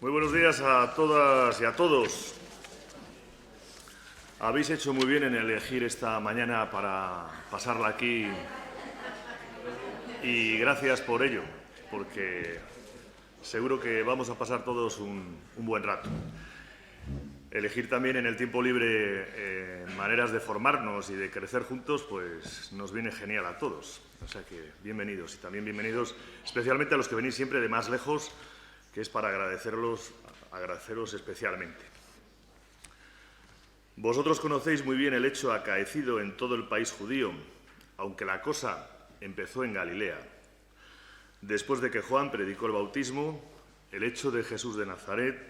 Muy buenos días a todas y a todos. Habéis hecho muy bien en elegir esta mañana para pasarla aquí y gracias por ello, porque seguro que vamos a pasar todos un buen rato. Elegir también en el tiempo libre maneras de formarnos y de crecer juntos, pues nos viene genial a todos. O sea que bienvenidos y también bienvenidos especialmente a los que venís siempre de más lejos, que es para agradeceros especialmente. Vosotros conocéis muy bien el hecho acaecido en todo el país judío, aunque la cosa empezó en Galilea. Después de que Juan predicó el bautismo, el hecho de Jesús de Nazaret,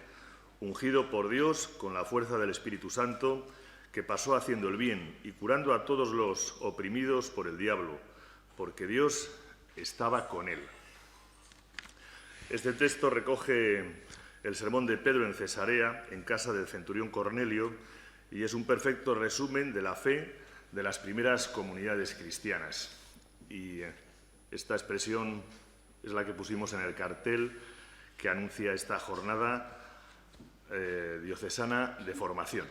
ungido por Dios con la fuerza del Espíritu Santo, que pasó haciendo el bien y curando a todos los oprimidos por el diablo, porque Dios estaba con él. Este texto recoge el sermón de Pedro en Cesarea, en casa del centurión Cornelio, y es un perfecto resumen de la fe de las primeras comunidades cristianas. Y esta expresión es la que pusimos en el cartel que anuncia esta jornada diocesana de formación.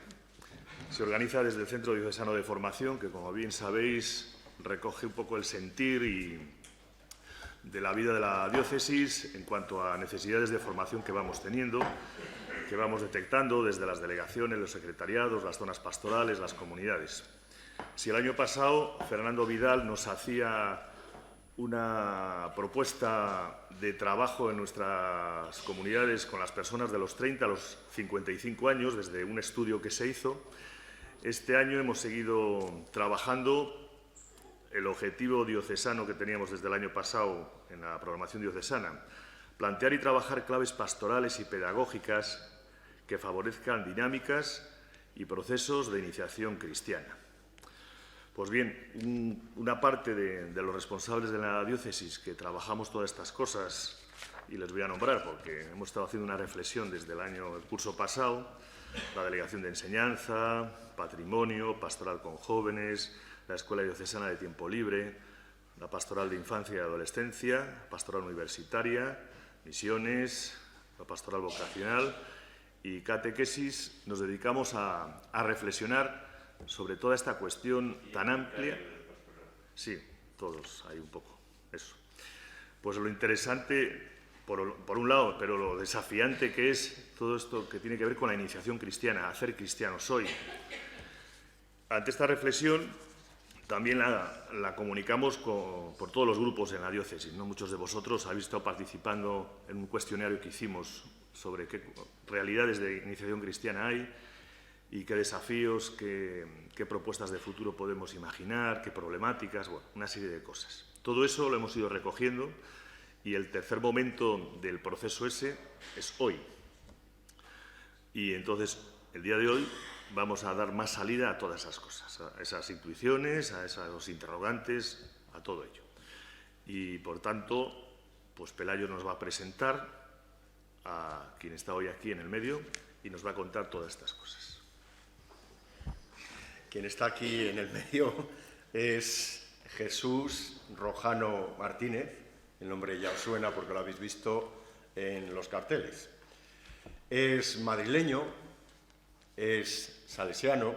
Se organiza desde el Centro Diocesano de Formación, que, como bien sabéis, recoge un poco el sentir de la vida de la diócesis en cuanto a necesidades de formación que vamos teniendo, que vamos detectando desde las delegaciones, los secretariados, las zonas pastorales, las comunidades. Si el año pasado Fernando Vidal nos hacía una propuesta de trabajo en nuestras comunidades con las personas de los 30 a los 55 años, desde un estudio que se hizo, este año hemos seguido trabajando el objetivo diocesano que teníamos desde el año pasado en la programación diocesana: plantear y trabajar claves pastorales y pedagógicas que favorezcan dinámicas y procesos de iniciación cristiana. Pues bien, una parte de los responsables de la diócesis que trabajamos todas estas cosas, y les voy a nombrar porque hemos estado haciendo una reflexión desde el curso pasado: la Delegación de Enseñanza, Patrimonio, Pastoral con Jóvenes, la Escuela Diocesana de Tiempo Libre, la Pastoral de Infancia y Adolescencia, Pastoral Universitaria, Misiones, la Pastoral Vocacional y Catequesis. Nos dedicamos a reflexionar sobre toda esta cuestión tan amplia. Sí, todos hay un poco, eso. Pues lo interesante, por un lado, pero lo desafiante que es todo esto que tiene que ver con la iniciación cristiana, hacer cristianos hoy. Ante esta reflexión también la comunicamos por todos los grupos en la diócesis, ¿no? Muchos de vosotros habéis estado participando en un cuestionario que hicimos sobre qué realidades de iniciación cristiana hay y qué desafíos, qué propuestas de futuro podemos imaginar, qué problemáticas, bueno, una serie de cosas. Todo eso lo hemos ido recogiendo y el tercer momento del proceso ese es hoy. Y entonces, el día de hoy, vamos a dar más salida a todas esas cosas, a esas intuiciones, a esos interrogantes, a todo ello. Y, por tanto, pues Pelayo nos va a presentar a quien está hoy aquí en el medio y nos va a contar todas estas cosas. Quien está aquí en el medio es Jesús Rojano Martínez. El nombre ya os suena porque lo habéis visto en los carteles. Es madrileño, es salesiano,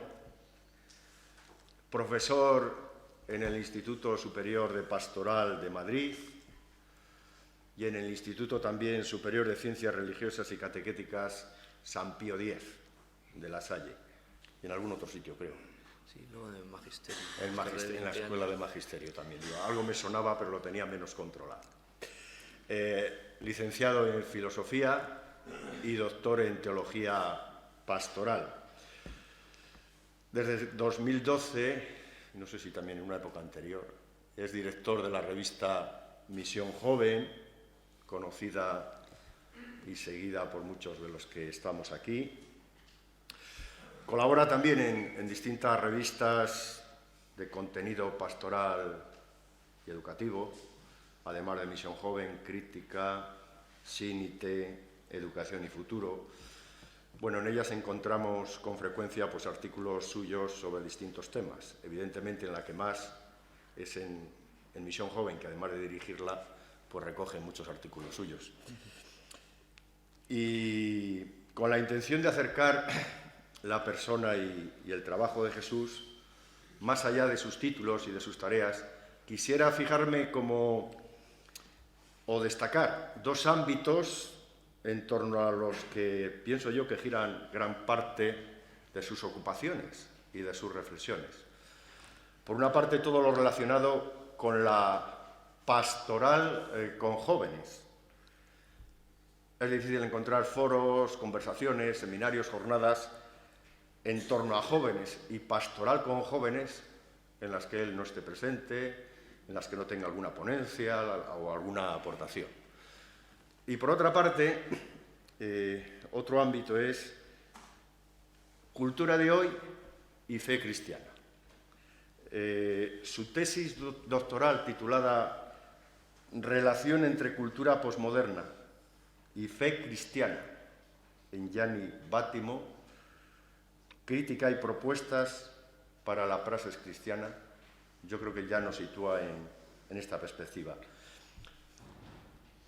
profesor en el Instituto Superior de Pastoral de Madrid y en el Instituto también Superior de Ciencias Religiosas y Catequéticas San Pío X de La Salle, y en algún otro sitio, creo. Sí, luego en el magisterio. En la escuela de magisterio también. Algo me sonaba, pero lo tenía menos controlado. Licenciado en filosofía y doctor en teología pastoral. Desde 2012, no sé si también en una época anterior, es director de la revista Misión Joven, conocida y seguida por muchos de los que estamos aquí. Colabora también en distintas revistas de contenido pastoral y educativo, además de Misión Joven, Crítica, Sínite, Educación y Futuro. Bueno, en ellas encontramos con frecuencia pues, artículos suyos sobre distintos temas. Evidentemente, en la que más es en Misión Joven, que además de dirigirla, pues recoge muchos artículos suyos. Y con la intención de acercar la persona y el trabajo de Jesús, más allá de sus títulos y de sus tareas, quisiera fijarme o destacar dos ámbitos en torno a los que pienso yo que giran gran parte de sus ocupaciones y de sus reflexiones. Por una parte, todo lo relacionado con la pastoral con jóvenes. Es difícil encontrar foros, conversaciones, seminarios, jornadas en torno a jóvenes y pastoral con jóvenes en las que él no esté presente, en las que no tenga alguna ponencia o alguna aportación. Y por otra parte, otro ámbito es cultura de hoy y fe cristiana. Su tesis doctoral titulada Relación entre cultura posmoderna y fe cristiana, en Gianni Vattimo, crítica y propuestas para la praxis cristiana, yo creo que ya nos sitúa en esta perspectiva.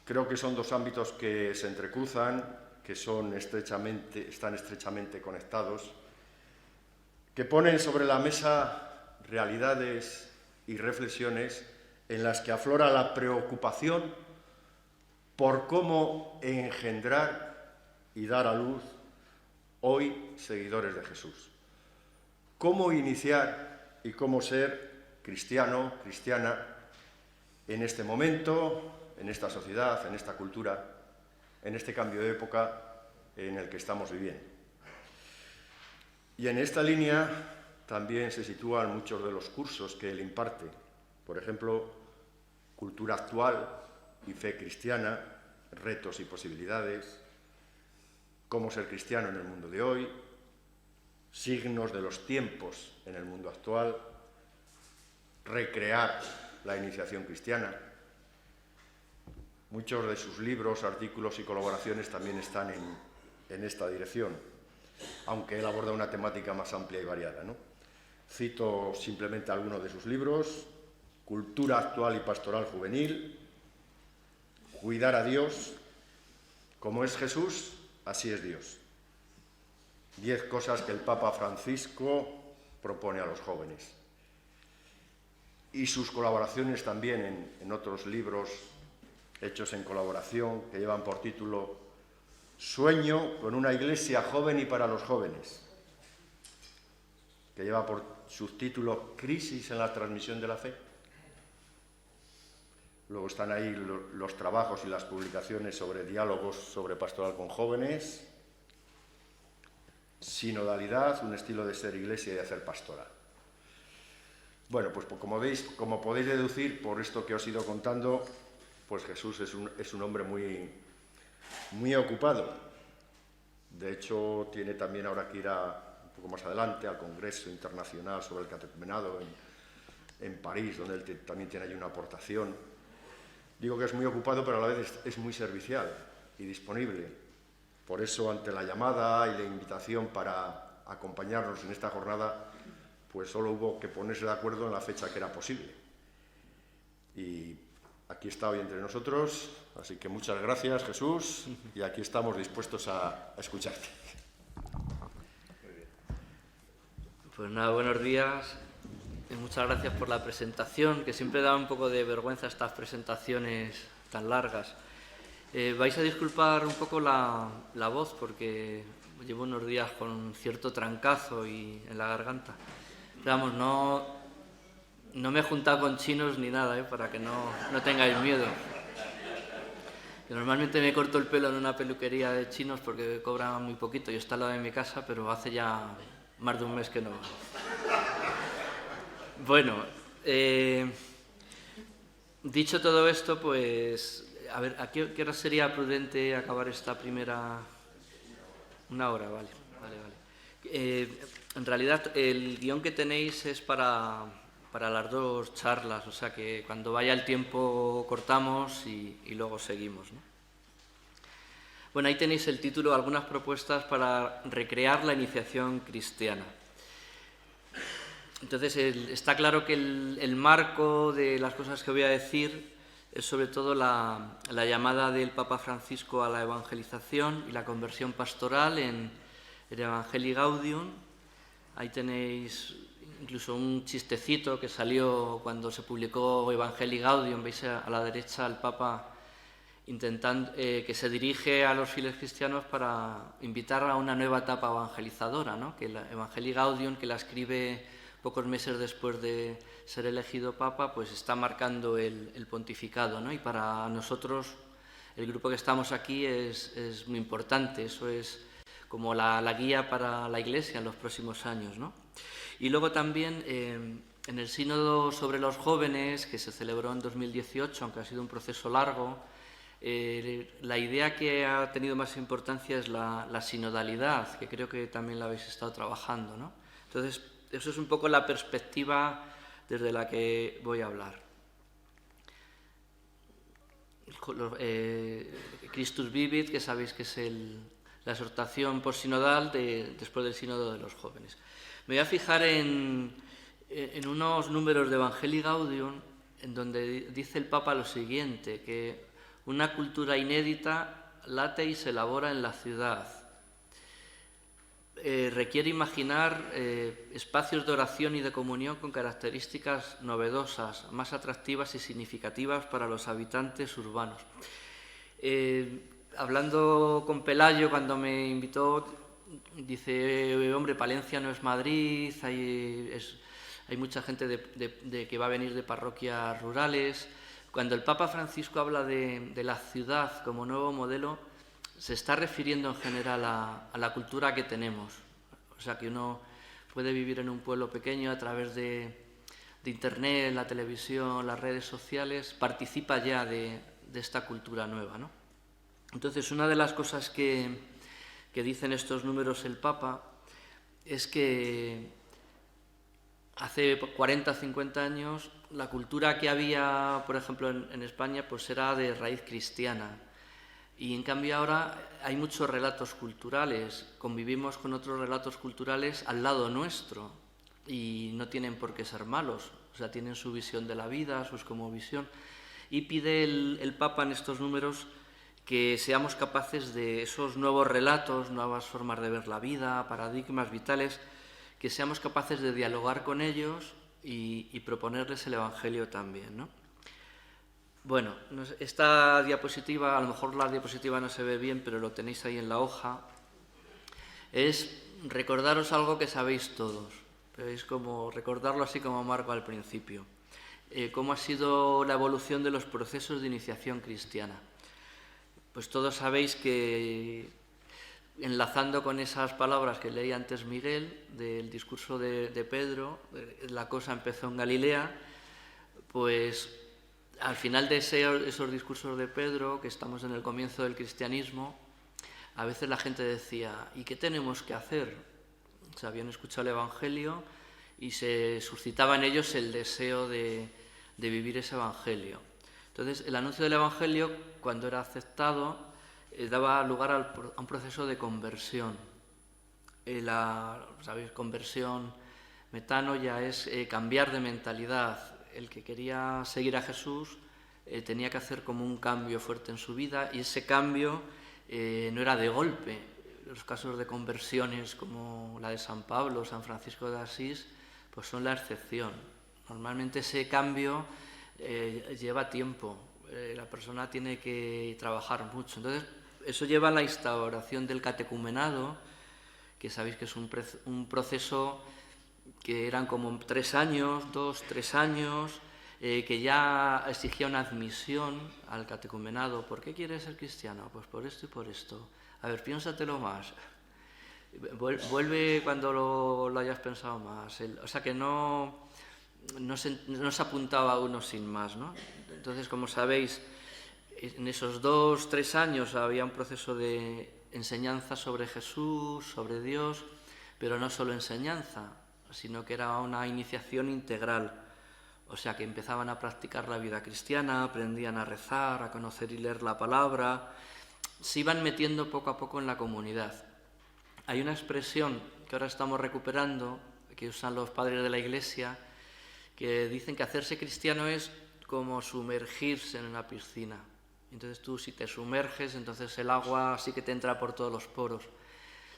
Creo que son dos ámbitos que se entrecruzan, que están estrechamente conectados, que ponen sobre la mesa realidades y reflexiones en las que aflora la preocupación por cómo engendrar y dar a luz hoy seguidores de Jesús. Cómo iniciar y cómo ser cristiano, cristiana, en este momento, en esta sociedad, en esta cultura, en este cambio de época en el que estamos viviendo. Y en esta línea también se sitúan muchos de los cursos que él imparte. Por ejemplo, cultura actual y fe cristiana, retos y posibilidades, cómo ser cristiano en el mundo de hoy, signos de los tiempos en el mundo actual, recrear la iniciación cristiana. Muchos de sus libros, artículos y colaboraciones también están en esta dirección, aunque él aborda una temática más amplia y variada, ¿no? Cito simplemente algunos de sus libros: Cultura actual y pastoral juvenil, Cuidar a Dios, Como es Jesús, así es Dios. 10 cosas que el Papa Francisco propone a los jóvenes. Y sus colaboraciones también en otros libros hechos en colaboración, que llevan por título Sueño con una iglesia joven y para los jóvenes, que lleva por subtítulo Crisis en la transmisión de la fe. Luego están ahí los trabajos y las publicaciones sobre diálogos sobre pastoral con jóvenes, Sinodalidad, un estilo de ser iglesia y de hacer pastoral. Bueno, pues como podéis deducir por esto que os he ido contando, pues Jesús es un hombre muy ocupado. De hecho, tiene también ahora que ir un poco más adelante al Congreso Internacional sobre el Catecumenado en París, donde él también tiene allí una aportación. Digo que es muy ocupado, pero a la vez es muy servicial y disponible. Por eso, ante la llamada y la invitación para acompañarnos en esta jornada, pues solo hubo que ponerse de acuerdo en la fecha que era posible. Y aquí está hoy entre nosotros, así que muchas gracias, Jesús, y aquí estamos dispuestos a escucharte. Pues nada, buenos días. Muchas gracias por la presentación, que siempre da un poco de vergüenza estas presentaciones tan largas. Vais a disculpar un poco la voz, porque llevo unos días con cierto trancazo en la garganta. Pero vamos, no me he juntado con chinos ni nada, para que no tengáis miedo. Yo normalmente me corto el pelo en una peluquería de chinos porque cobran muy poquito y está al lado de mi casa, pero hace ya más de un mes que no. Bueno, dicho todo esto, pues, a ver, ¿a qué hora sería prudente acabar esta primera? 1 hora, vale. En realidad, el guión que tenéis es para las 2 charlas, o sea que cuando vaya el tiempo cortamos y luego seguimos, ¿no? Bueno, ahí tenéis el título, algunas propuestas para recrear la iniciación cristiana. Entonces, está claro que el marco de las cosas que voy a decir es sobre todo la llamada del Papa Francisco a la evangelización y la conversión pastoral en el Evangelii Gaudium. Ahí tenéis incluso un chistecito que salió cuando se publicó Evangelii Gaudium. Veis a la derecha al Papa intentando, que se dirige a los fieles cristianos para invitar a una nueva etapa evangelizadora, ¿no? Que la Evangelii Gaudium, que la escribe pocos meses después de ser elegido Papa, pues está marcando el pontificado, ¿no? Y para nosotros, el grupo que estamos aquí, es muy importante. Eso es como la guía para la Iglesia en los próximos años, ¿no? Y luego también en el sínodo sobre los jóvenes, que se celebró en 2018, aunque ha sido un proceso largo, la idea que ha tenido más importancia es la sinodalidad, que creo que también la habéis estado trabajando, ¿no? Entonces, eso es un poco la perspectiva desde la que voy a hablar. Christus Vivit, que sabéis que es la exhortación postsinodal después del sínodo de los jóvenes. Me voy a fijar en unos números de Evangelii Gaudium, en donde dice el Papa lo siguiente, que una cultura inédita late y se elabora en la ciudad. Requiere imaginar espacios de oración y de comunión con características novedosas, más atractivas y significativas para los habitantes urbanos. Hablando con Pelayo cuando me invitó, dice, hombre, Palencia no es Madrid, hay mucha gente que va a venir de parroquias rurales. Cuando el Papa Francisco habla de la ciudad como nuevo modelo, se está refiriendo en general a la cultura que tenemos. O sea, que uno puede vivir en un pueblo pequeño a través de Internet, la televisión, las redes sociales, participa ya de esta cultura nueva, ¿no? Entonces, una de las cosas que dicen estos números el Papa es que hace 40 o 50 años la cultura que había, por ejemplo, en España, pues era de raíz cristiana. Y en cambio ahora hay muchos relatos culturales, convivimos con otros relatos culturales al lado nuestro y no tienen por qué ser malos, o sea, tienen su visión de la vida, su cosmovisión. Y pide el Papa en estos números que seamos capaces de esos nuevos relatos, nuevas formas de ver la vida, paradigmas vitales, que seamos capaces de dialogar con ellos y proponerles el Evangelio también, ¿no? Bueno, esta diapositiva, a lo mejor la diapositiva no se ve bien, pero lo tenéis ahí en la hoja, es recordaros algo que sabéis todos, pero es como recordarlo así como marco al principio, cómo ha sido la evolución de los procesos de iniciación cristiana. Pues todos sabéis que, enlazando con esas palabras que leí antes Miguel, del discurso de Pedro, la cosa empezó en Galilea, pues al final de esos discursos de Pedro, que estamos en el comienzo del cristianismo, a veces la gente decía, ¿y qué tenemos que hacer? O sea, habían escuchado el Evangelio y se suscitaba en ellos el deseo de vivir ese Evangelio. Entonces, el anuncio del Evangelio, cuando era aceptado, daba lugar a un proceso de conversión. ¿Sabéis? Conversión, metano, ya es cambiar de mentalidad. El que quería seguir a Jesús tenía que hacer como un cambio fuerte en su vida y ese cambio no era de golpe. Los casos de conversiones como la de San Pablo, San Francisco de Asís, pues son la excepción. Normalmente ese cambio lleva tiempo, la persona tiene que trabajar mucho. Entonces, eso lleva a la instauración del catecumenado, que sabéis que es un proceso que eran como 3 años, 2, 3 años, que ya exigía una admisión al catecumenado. ¿Por qué quieres ser cristiano? Pues por esto y por esto. A ver, piénsatelo más. Vuelve cuando lo hayas pensado más. O sea que no se apuntaba a uno sin más, ¿no? Entonces, como sabéis, en esos 2, 3 años había un proceso de enseñanza sobre Jesús, sobre Dios, pero no solo enseñanza, sino que era una iniciación integral. O sea, que empezaban a practicar la vida cristiana, aprendían a rezar, a conocer y leer la palabra, se iban metiendo poco a poco en la comunidad. Hay una expresión que ahora estamos recuperando, que usan los padres de la Iglesia, que dicen que hacerse cristiano es como sumergirse en una piscina. Entonces tú, si te sumerges, entonces el agua sí que te entra por todos los poros.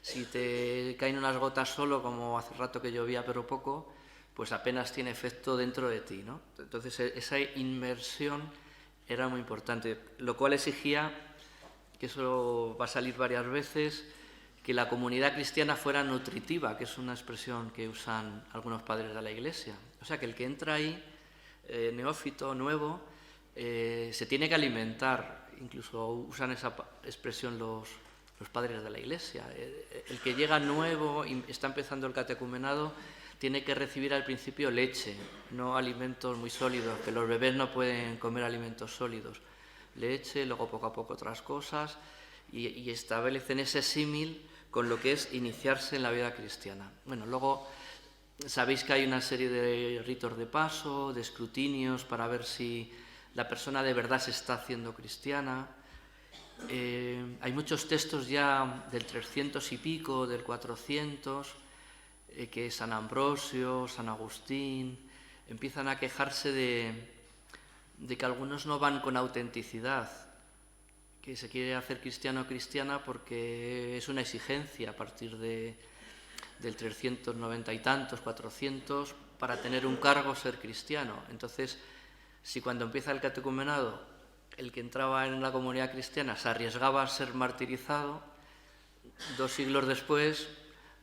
Si te caen unas gotas solo, como hace rato que llovía pero poco, pues apenas tiene efecto dentro de ti, ¿no? Entonces esa inmersión era muy importante, lo cual exigía, que eso va a salir varias veces, que la comunidad cristiana fuera nutritiva, que es una expresión que usan algunos padres de la Iglesia. O sea, que el que entra ahí, neófito, nuevo, se tiene que alimentar. Incluso usan esa expresión los padres de la Iglesia. El que llega nuevo y está empezando el catecumenado tiene que recibir al principio leche, no alimentos muy sólidos, que los bebés no pueden comer alimentos sólidos. Leche, luego poco a poco otras cosas, y establecen ese símil con lo que es iniciarse en la vida cristiana. Bueno, luego sabéis que hay una serie de ritos de paso, de escrutinios para ver si la persona de verdad se está haciendo cristiana. Hay muchos textos ya del 300 y pico, del 400, que San Ambrosio, San Agustín, empiezan a quejarse de que algunos no van con autenticidad, que se quiere hacer cristiano o cristiana porque es una exigencia a partir del 390 y tantos, 400, para tener un cargo ser cristiano. Entonces, si cuando empieza el catecumenado el que entraba en la comunidad cristiana se arriesgaba a ser martirizado, 2 siglos después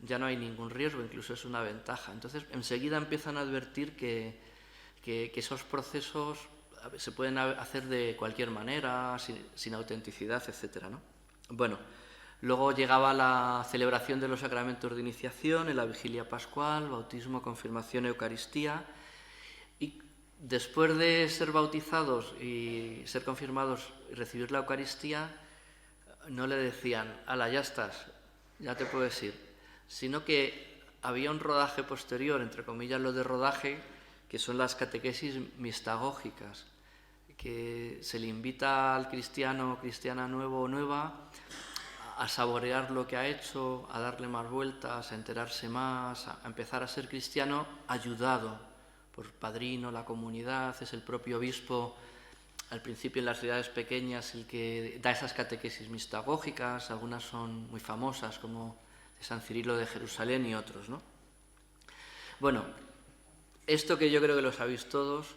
ya no hay ningún riesgo, incluso es una ventaja. Entonces, enseguida empiezan a advertir que esos procesos se pueden hacer de cualquier manera, sin autenticidad, etc., ¿no? Bueno, luego llegaba la celebración de los sacramentos de iniciación, en la vigilia pascual, bautismo, confirmación, Eucaristía, y después de ser bautizados y ser confirmados y recibir la Eucaristía, no le decían, ala, ya estás, ya te puedes ir, sino que había un rodaje posterior, entre comillas lo de rodaje, que son las catequesis mistagógicas, que se le invita al cristiano o cristiana nuevo o nueva a saborear lo que ha hecho, a darle más vueltas, a enterarse más, a empezar a ser cristiano ayudado por padrino, la comunidad, es el propio obispo, al principio en las ciudades pequeñas, el que da esas catequesis mistagógicas, algunas son muy famosas, como de San Cirilo de Jerusalén y otros, ¿no? Bueno, esto que yo creo que lo sabéis todos,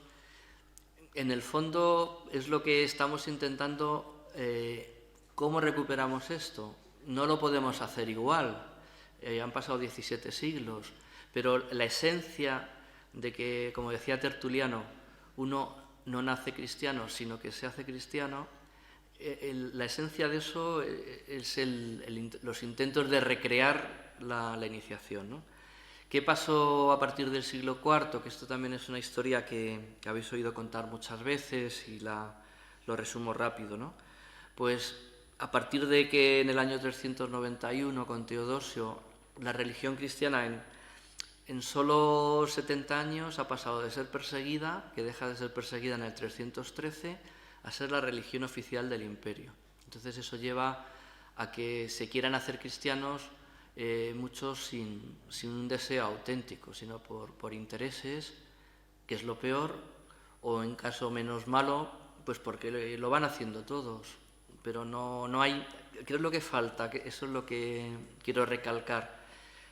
en el fondo es lo que estamos intentando. ¿Cómo recuperamos esto? No lo podemos hacer igual, han pasado 17 siglos, pero la esencia de que, como decía Tertuliano, uno no nace cristiano, sino que se hace cristiano, la esencia de eso es los intentos de recrear la iniciación, ¿no? ¿Qué pasó a partir del siglo IV? Que esto también es una historia que habéis oído contar muchas veces y lo resumo rápido, ¿no? Pues a partir de que en el año 391, con Teodosio, la religión cristiana en solo 70 años ha pasado de ser perseguida, que deja de ser perseguida en el 313, a ser la religión oficial del imperio. Entonces eso lleva a que se quieran hacer cristianos muchos sin un deseo auténtico, sino por intereses, que es lo peor, o en caso menos malo, pues porque lo van haciendo todos. Pero no hay, ¿qué es lo que falta? Eso es lo que quiero recalcar.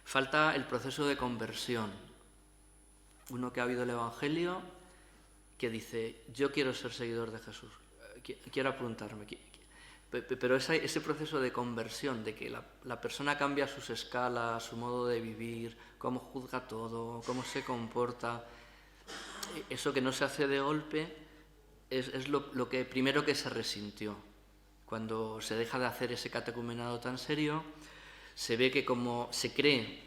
Falta el proceso de conversión. Uno que ha oído el Evangelio, que dice, yo quiero ser seguidor de Jesús, quiero apuntarme. Pero ese proceso de conversión, de que la persona cambia sus escalas, su modo de vivir, cómo juzga todo, cómo se comporta, eso que no se hace de golpe, es lo que primero que se resintió. Cuando se deja de hacer ese catecumenado tan serio, se ve que como se cree,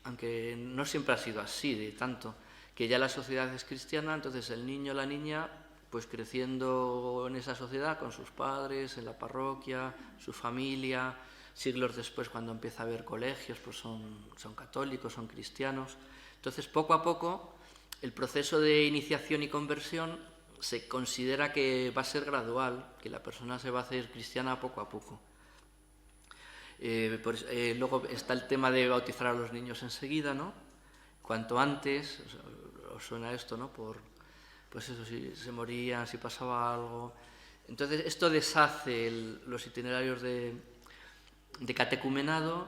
aunque no siempre ha sido así de tanto, que ya la sociedad es cristiana, entonces el niño o la niña, pues creciendo en esa sociedad con sus padres, en la parroquia, su familia, siglos después cuando empieza a haber colegios, pues son católicos, son cristianos. Entonces poco a poco el proceso de iniciación y conversión se considera que va a ser gradual, que la persona se va a hacer cristiana poco a poco. Luego está el tema de bautizar a los niños enseguida, ¿no? Cuanto antes, os suena esto, ¿no? Por pues eso, si se morían, si pasaba algo. Entonces esto deshace los itinerarios de catecumenado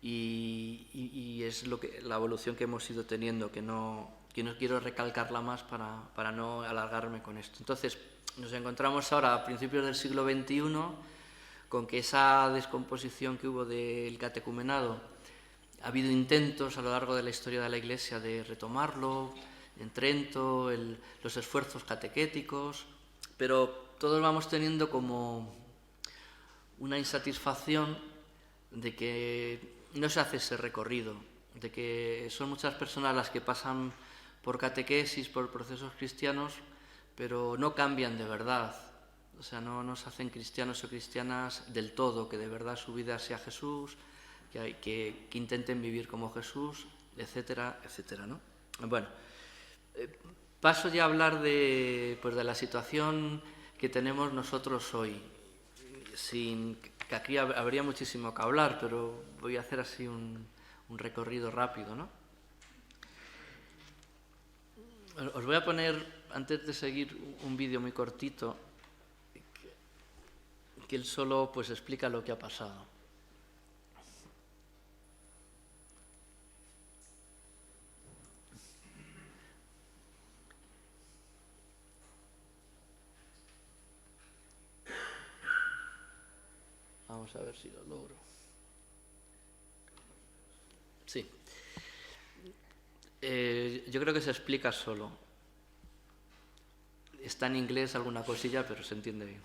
y es la evolución que hemos ido teniendo, que no quiero recalcarla más para no alargarme con esto. Entonces nos encontramos ahora a principios del siglo XXI con que esa descomposición que hubo del catecumenado, ha habido intentos a lo largo de la historia de la Iglesia de retomarlo, en Trento, los esfuerzos catequéticos, pero todos vamos teniendo como una insatisfacción de que no se hace ese recorrido, de que son muchas personas las que pasan por catequesis, por procesos cristianos, pero no cambian de verdad. O sea, no se hacen cristianos o cristianas del todo, que de verdad su vida sea Jesús, que intenten vivir como Jesús, etcétera, etcétera, ¿no? Bueno, paso ya a hablar de la situación que tenemos nosotros hoy. Que aquí habría muchísimo que hablar, pero voy a hacer así un recorrido rápido, ¿no? Os voy a poner, antes de seguir, un vídeo muy cortito, que él solo pues explica lo que ha pasado. Vamos a ver si lo logro. Sí. Yo creo que se explica solo. Está en inglés alguna cosilla, pero se entiende bien.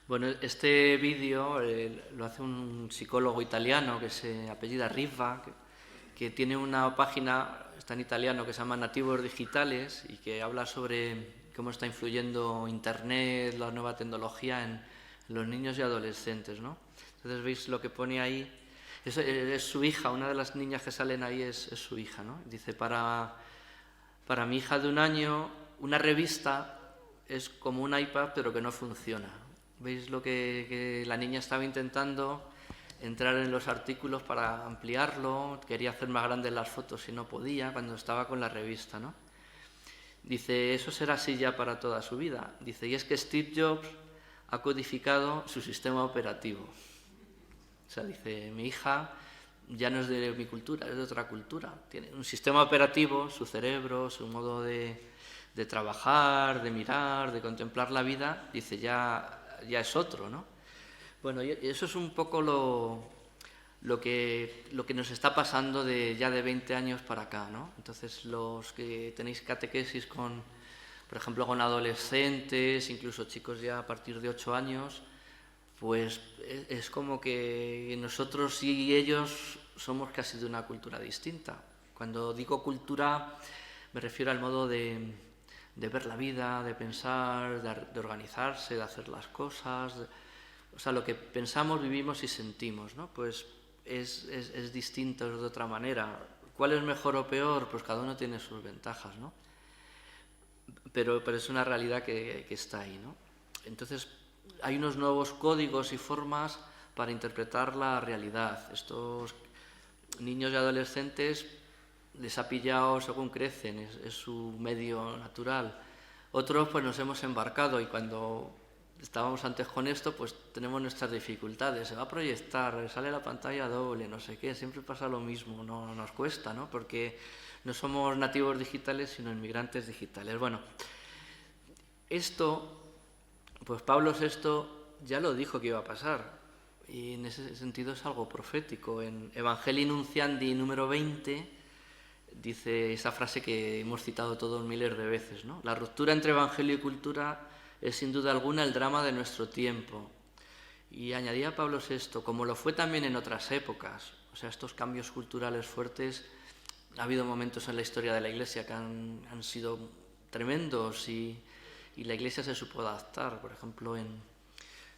Bueno, este vídeo lo hace un psicólogo italiano que se apellida Riva, que tiene una página, está en italiano, que se llama Nativos Digitales y que habla sobre cómo está influyendo Internet, la nueva tecnología en los niños y adolescentes, ¿no? Entonces veis lo que pone ahí, es su hija, una de las niñas que salen ahí es su hija, ¿no? Dice, para mi hija de 1 año, una revista es como un iPad pero que no funciona. ¿Veis lo que la niña estaba intentando? Entrar en los artículos para ampliarlo, quería hacer más grandes las fotos y no podía cuando estaba con la revista, ¿no? Dice, eso será así ya para toda su vida. Dice, y es que Steve Jobs ha codificado su sistema operativo. O sea, dice, mi hija ya no es de mi cultura, es de otra cultura. Tiene un sistema operativo, su cerebro, su modo de trabajar, de mirar, de contemplar la vida, dice, ya es otro, ¿no? Bueno, y eso es un poco lo que nos está pasando ya de 20 años para acá, ¿no? Entonces, los que tenéis catequesis por ejemplo, con adolescentes, incluso chicos ya a partir de 8 años, pues es como que nosotros y ellos somos casi de una cultura distinta. Cuando digo cultura, me refiero al modo de ver la vida, de pensar, de organizarse, de hacer las cosas. O sea, lo que pensamos, vivimos y sentimos, ¿no? Pues es distinto, es de otra manera. ¿Cuál es mejor o peor? Pues cada uno tiene sus ventajas, ¿no? Pero es una realidad que está ahí, ¿no? Entonces, hay unos nuevos códigos y formas para interpretar la realidad. Estos niños y adolescentes les ha pillado según crecen, es su medio natural, Otros pues nos hemos embarcado y cuando estábamos antes con esto, pues tenemos nuestras dificultades. Se va a proyectar, sale la pantalla doble, no sé qué, siempre pasa lo mismo, no nos cuesta, ¿no? Porque no somos nativos digitales, sino inmigrantes digitales. Bueno, esto, pues Pablo VI ya lo dijo que iba a pasar, y en ese sentido es algo profético. En Evangelii Nunciandi número 20 dice esa frase que hemos citado todos miles de veces, ¿no? La ruptura entre evangelio y cultura es sin duda alguna el drama de nuestro tiempo. Y añadía Pablo VI, como lo fue también en otras épocas, o sea, estos cambios culturales fuertes, ha habido momentos en la historia de la Iglesia que han sido tremendos y la Iglesia se supo adaptar. Por ejemplo,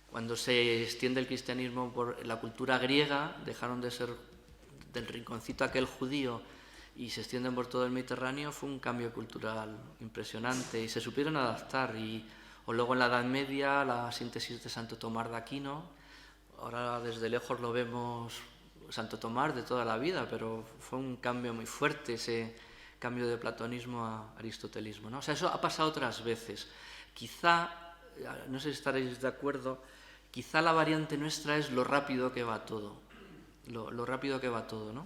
cuando se extiende el cristianismo por la cultura griega, dejaron de ser del rinconcito aquel judío y se extienden por todo el Mediterráneo, fue un cambio cultural impresionante y se supieron adaptar. O luego en la Edad Media, la síntesis de Santo Tomás de Aquino, ahora desde lejos lo vemos Santo Tomás de toda la vida, pero fue un cambio muy fuerte ese cambio de platonismo a aristotelismo, ¿no? O sea, eso ha pasado otras veces. Quizá, no sé si estaréis de acuerdo, quizá la variante nuestra es lo rápido que va todo, lo rápido que va todo, ¿no?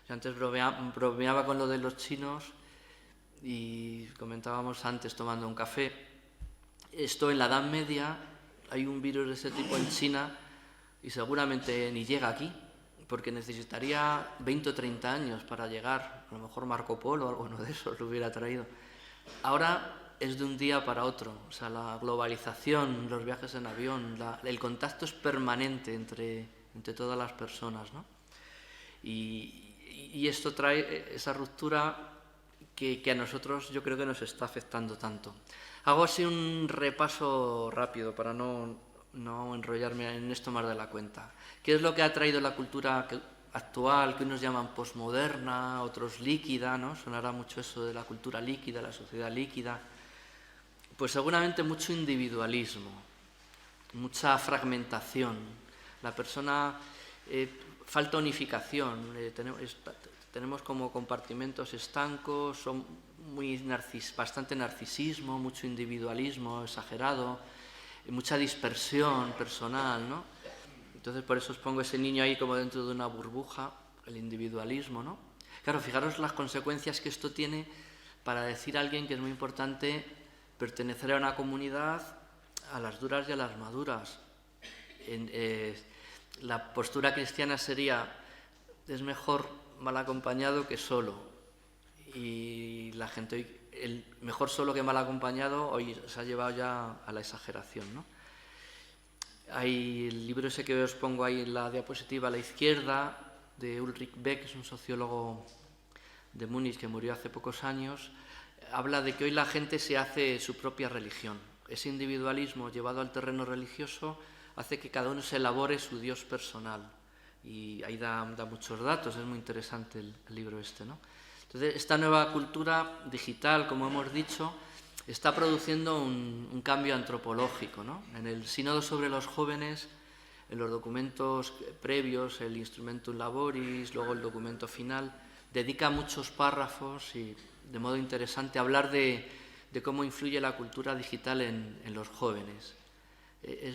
Yo antes bromeaba con lo de los chinos y comentábamos antes tomando un café. Esto en la Edad Media, hay un virus de ese tipo en China y seguramente ni llega aquí, porque necesitaría 20 o 30 años para llegar. A lo mejor Marco Polo o alguno de esos lo hubiera traído. Ahora es de un día para otro. O sea, la globalización, los viajes en avión, el contacto es permanente entre todas las personas, ¿no? Y esto trae esa ruptura que a nosotros yo creo que nos está afectando tanto. Hago así un repaso rápido para no enrollarme en esto más de la cuenta. ¿Qué es lo que ha traído la cultura actual, que unos llaman posmoderna, otros líquida, ¿no? Sonará mucho eso de la cultura líquida, la sociedad líquida. Pues seguramente mucho individualismo, mucha fragmentación. La persona, falta unificación, tenemos como compartimentos estancos, son bastante narcisismo, mucho individualismo exagerado, mucha dispersión personal, ¿no? Entonces por eso os pongo ese niño ahí como dentro de una burbuja, el individualismo, ¿no? Claro, fijaros las consecuencias que esto tiene para decir a alguien que es muy importante pertenecer a una comunidad, a las duras y a las maduras. La postura cristiana sería, es mejor mal acompañado que solo. Y la gente, mejor solo que mal acompañado, hoy se ha llevado ya a la exageración, ¿no? Hay el libro ese que os pongo ahí en la diapositiva a la izquierda, de Ulrich Beck, que es un sociólogo de Múnich que murió hace pocos años, habla de que hoy la gente se hace su propia religión. Ese individualismo llevado al terreno religioso hace que cada uno se elabore su Dios personal. Y ahí da muchos datos, es muy interesante el libro este, ¿no? Entonces, esta nueva cultura digital, como hemos dicho, está produciendo un cambio antropológico, ¿no? En el Sínodo sobre los jóvenes, en los documentos previos, el Instrumentum Laboris, luego el documento final, dedica muchos párrafos y de modo interesante a hablar de cómo influye la cultura digital en los jóvenes.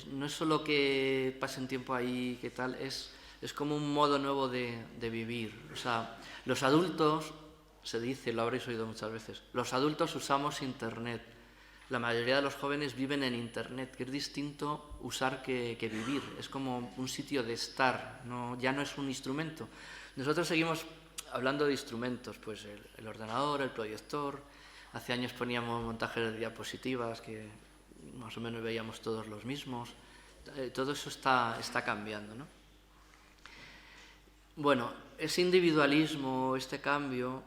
No es solo que pasen tiempo ahí, qué tal, es como un modo nuevo de vivir. O sea, los adultos, se dice, lo habréis oído muchas veces, los adultos usamos Internet. La mayoría de los jóvenes viven en Internet, que es distinto usar que vivir. Es como un sitio de estar, ya no es un instrumento. Nosotros seguimos hablando de instrumentos, pues el ordenador, el proyector. Hace años poníamos montajes de diapositivas que más o menos veíamos todos los mismos. Todo eso está cambiando, ¿no? Bueno, ese individualismo, este cambio,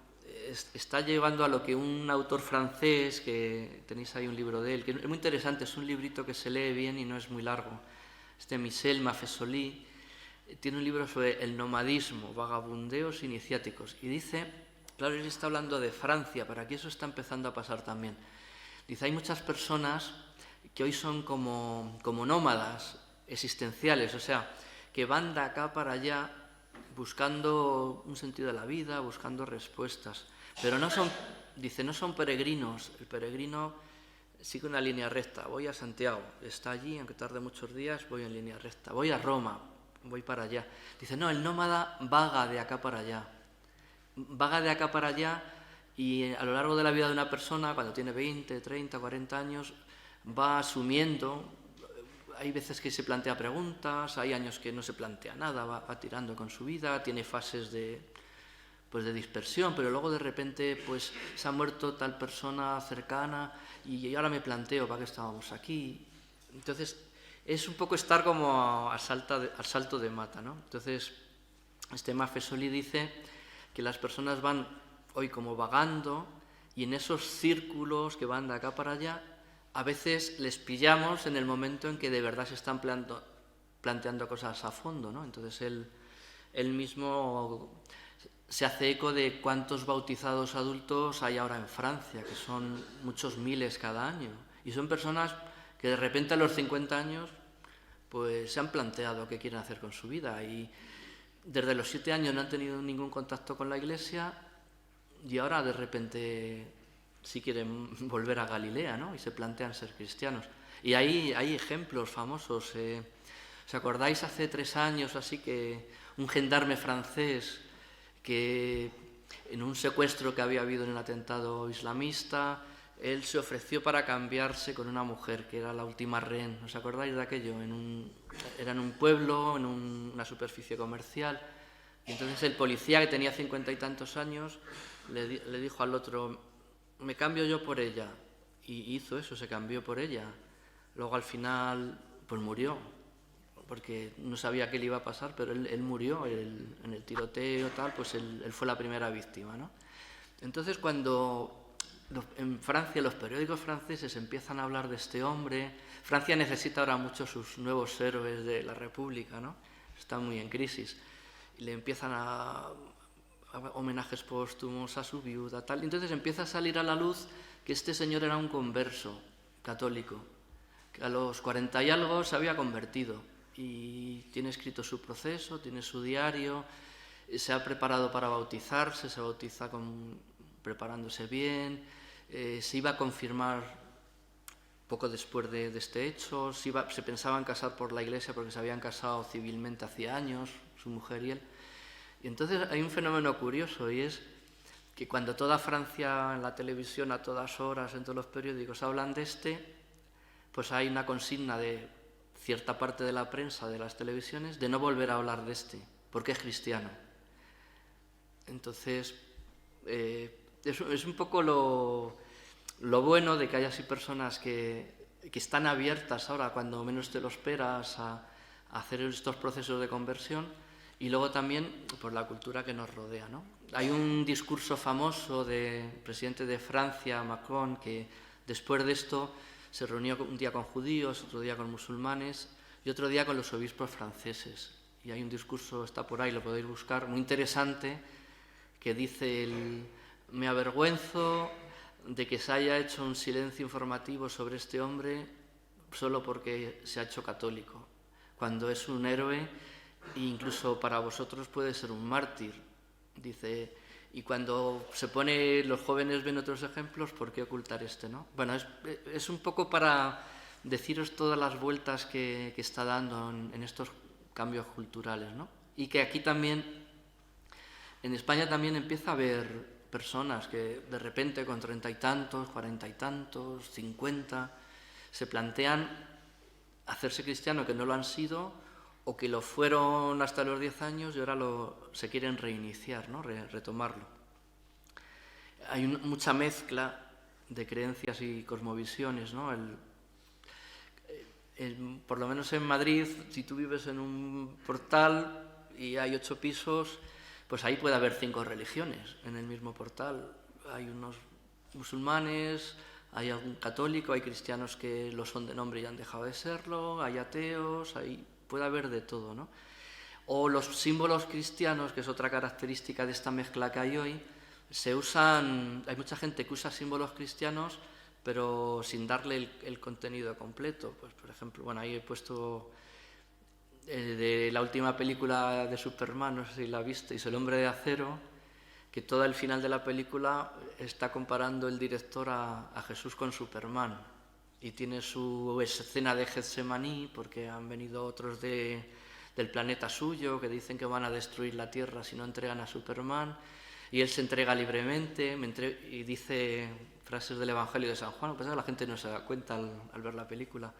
está llevando a lo que un autor francés, que tenéis ahí un libro de él, que es muy interesante, es un librito que se lee bien y no es muy largo, Michel Maffesoli, tiene un libro sobre el nomadismo, vagabundeos iniciáticos, y dice, claro, él está hablando de Francia, pero aquí eso está empezando a pasar también. Dice, hay muchas personas que hoy son como nómadas existenciales, o sea, que van de acá para allá buscando un sentido de la vida, buscando respuestas, pero no son peregrinos. El peregrino sigue una línea recta. Voy a Santiago, está allí, aunque tarde muchos días, voy en línea recta. Voy a Roma, voy para allá. Dice, no, el nómada vaga de acá para allá. Vaga de acá para allá y a lo largo de la vida de una persona, cuando tiene 20, 30, 40 años, va asumiendo. Hay veces que se plantea preguntas, hay años que no se plantea nada, va tirando con su vida, tiene fases de dispersión, pero luego de repente pues se ha muerto tal persona cercana y ahora me planteo para qué estábamos aquí. Entonces es un poco estar como al salto de mata, ¿no? Entonces este Maffesoli dice que las personas van hoy como vagando y en esos círculos que van de acá para allá a veces les pillamos en el momento en que de verdad se están planteando cosas a fondo, ¿no? Entonces él mismo se hace eco de cuántos bautizados adultos hay ahora en Francia, que son muchos miles cada año. Y son personas que de repente a los 50 años pues se han planteado qué quieren hacer con su vida. Y desde los 7 años no han tenido ningún contacto con la Iglesia y ahora de repente sí quieren volver a Galilea, ¿no? Y se plantean ser cristianos. Y hay ejemplos famosos. ¿Os acordáis hace 3 años así que un gendarme francés que en un secuestro que había habido en un atentado islamista, él se ofreció para cambiarse con una mujer que era la última rehén? ¿Os acordáis de aquello? Era en un pueblo, en una superficie comercial. Y entonces el policía, que tenía 50 y tantos años, le dijo al otro, me cambio yo por ella. Y hizo eso, se cambió por ella. Luego al final pues murió, porque no sabía qué le iba a pasar, pero él murió en el tiroteo, tal, pues él fue la primera víctima, ¿no? Entonces cuando en Francia los periódicos franceses empiezan a hablar de este hombre, Francia necesita ahora mucho sus nuevos héroes de la República, ¿no? Está muy en crisis, y le empiezan a homenajes póstumos a su viuda, tal. Entonces empieza a salir a la luz que este señor era un converso católico, que a los 40 y algo se había convertido y tiene escrito su proceso, tiene su diario, se ha preparado para bautizarse, se bautiza preparándose bien, se iba a confirmar poco después de este hecho, se pensaba en casar por la Iglesia porque se habían casado civilmente hacía años, su mujer y él. Y entonces hay un fenómeno curioso, y es que cuando toda Francia en la televisión a todas horas, en todos los periódicos hablan de pues hay una consigna de cierta parte de la prensa, de las televisiones, de no volver a hablar de porque es cristiano. Entonces es un poco lo bueno de que haya así personas que están abiertas ahora, cuando menos te lo esperas, a hacer estos procesos de conversión. Y luego también por la cultura que nos rodea, ¿no? Hay un discurso famoso del presidente de Francia, Macron, que después de esto se reunió un día con judíos, otro día con musulmanes y otro día con los obispos franceses. Y hay un discurso, está por ahí, lo podéis buscar, muy interesante, que dice, me avergüenzo de que se haya hecho un silencio informativo sobre este hombre solo porque se ha hecho católico, cuando es un héroe. Incluso para vosotros puede ser un mártir, dice, y cuando los jóvenes ven otros ejemplos, ¿por qué ocultar no? Bueno, es un poco para deciros todas las vueltas que está dando en estos cambios culturales, ¿no? Y que aquí también, en España también empieza a haber personas que de repente con 30 y tantos, 40 y tantos, 50, se plantean hacerse cristiano, que no lo han sido, o que lo fueron hasta los 10 años y ahora se quieren reiniciar, ¿no? Retomarlo. Hay mucha mezcla de creencias y cosmovisiones, ¿no? Por lo menos en Madrid, si tú vives en un portal y hay 8 pisos, pues ahí puede haber 5 religiones en el mismo portal. Hay unos musulmanes, hay algún católico, hay cristianos que lo son de nombre y han dejado de serlo, hay ateos, puede haber de todo, ¿no? O los símbolos cristianos, que es otra característica de esta mezcla que hay hoy, hay mucha gente que usa símbolos cristianos, pero sin darle el contenido completo. Pues, por ejemplo, bueno, ahí he puesto de la última película de Superman, no sé si la visteis, El hombre de acero, que todo el final de la película está comparando el director a Jesús con Superman. y tiene su escena de Getsemaní, porque han venido otros del planeta suyo que dicen que van a destruir la Tierra si no entregan a Superman, y él se entrega libremente y dice frases del Evangelio de San Juan. Lo que pasa es que la gente no se da cuenta al ver la película,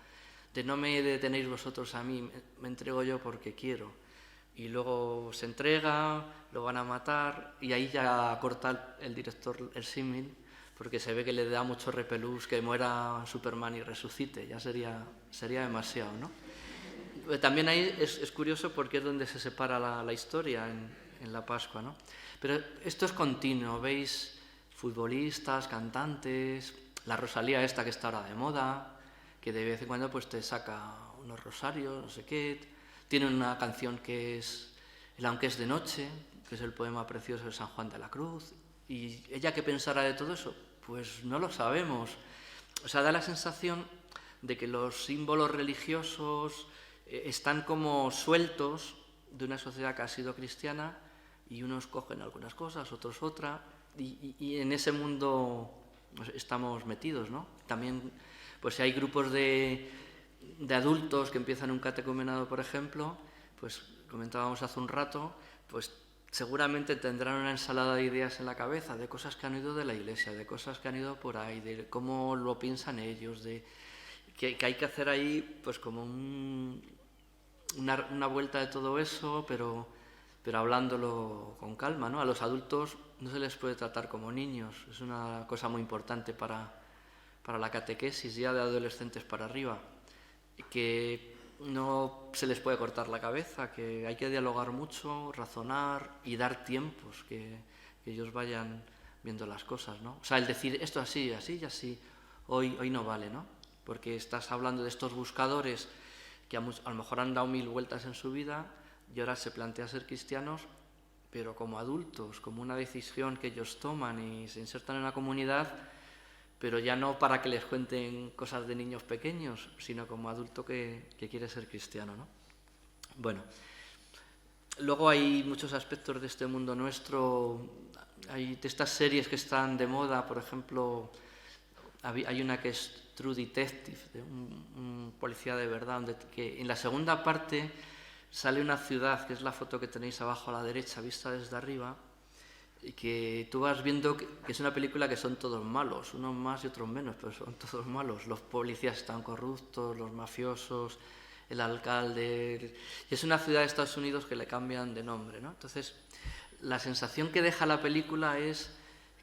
de no me detenéis vosotros a mí, me entrego yo porque quiero. Y luego se entrega, lo van a matar, y ahí ya corta el director el símil, porque se ve que le da mucho repelús que muera Superman y resucite, ya sería demasiado, ¿no? También ahí es curioso porque es donde se separa la historia en la Pascua, ¿no? Pero esto es continuo, veis futbolistas, cantantes, la Rosalía esta que está ahora de moda, que de vez en cuando pues te saca unos rosarios, no sé qué. Tiene una canción que es El aunque es de noche, que es el poema precioso de San Juan de la Cruz. ¿Y ella qué pensará de todo eso? Pues no lo sabemos. O sea, da la sensación de que los símbolos religiosos están como sueltos de una sociedad que ha sido cristiana, y unos cogen algunas cosas, otros otra, y en ese mundo pues, estamos metidos, ¿no? También, pues si hay grupos de adultos que empiezan un catecumenado, por ejemplo, pues comentábamos hace un rato, pues seguramente tendrán una ensalada de ideas en la cabeza, de cosas que han oído de la Iglesia, de cosas que han ido por ahí, de cómo lo piensan ellos, de que hay que hacer ahí pues como una vuelta de todo eso, pero hablándolo con calma, ¿no? A los adultos no se les puede tratar como niños, es una cosa muy importante para la catequesis ya de adolescentes para arriba, que no se les puede cortar la cabeza, que hay que dialogar mucho, razonar y dar tiempos, que ellos vayan viendo las cosas, ¿no? O sea, el decir esto así, así y así, hoy no vale, ¿no? Porque estás hablando de estos buscadores que a lo mejor han dado 1000 vueltas en su vida y ahora se plantea ser cristianos, pero como adultos, como una decisión que ellos toman y se insertan en la comunidad, pero ya no para que les cuenten cosas de niños pequeños, sino como adulto que quiere ser cristiano, ¿no? Bueno, luego hay muchos aspectos de este mundo nuestro, hay de estas series que están de moda, por ejemplo, hay una que es True Detective, de un policía de verdad, que en la segunda parte sale una ciudad, que es la foto que tenéis abajo a la derecha, vista desde arriba, y que tú vas viendo que es una película que son todos malos, unos más y otros menos, pero son todos malos. Los policías están corruptos, los mafiosos, el alcalde... Y es una ciudad de Estados Unidos que le cambian de nombre, ¿no? Entonces, la sensación que deja la película es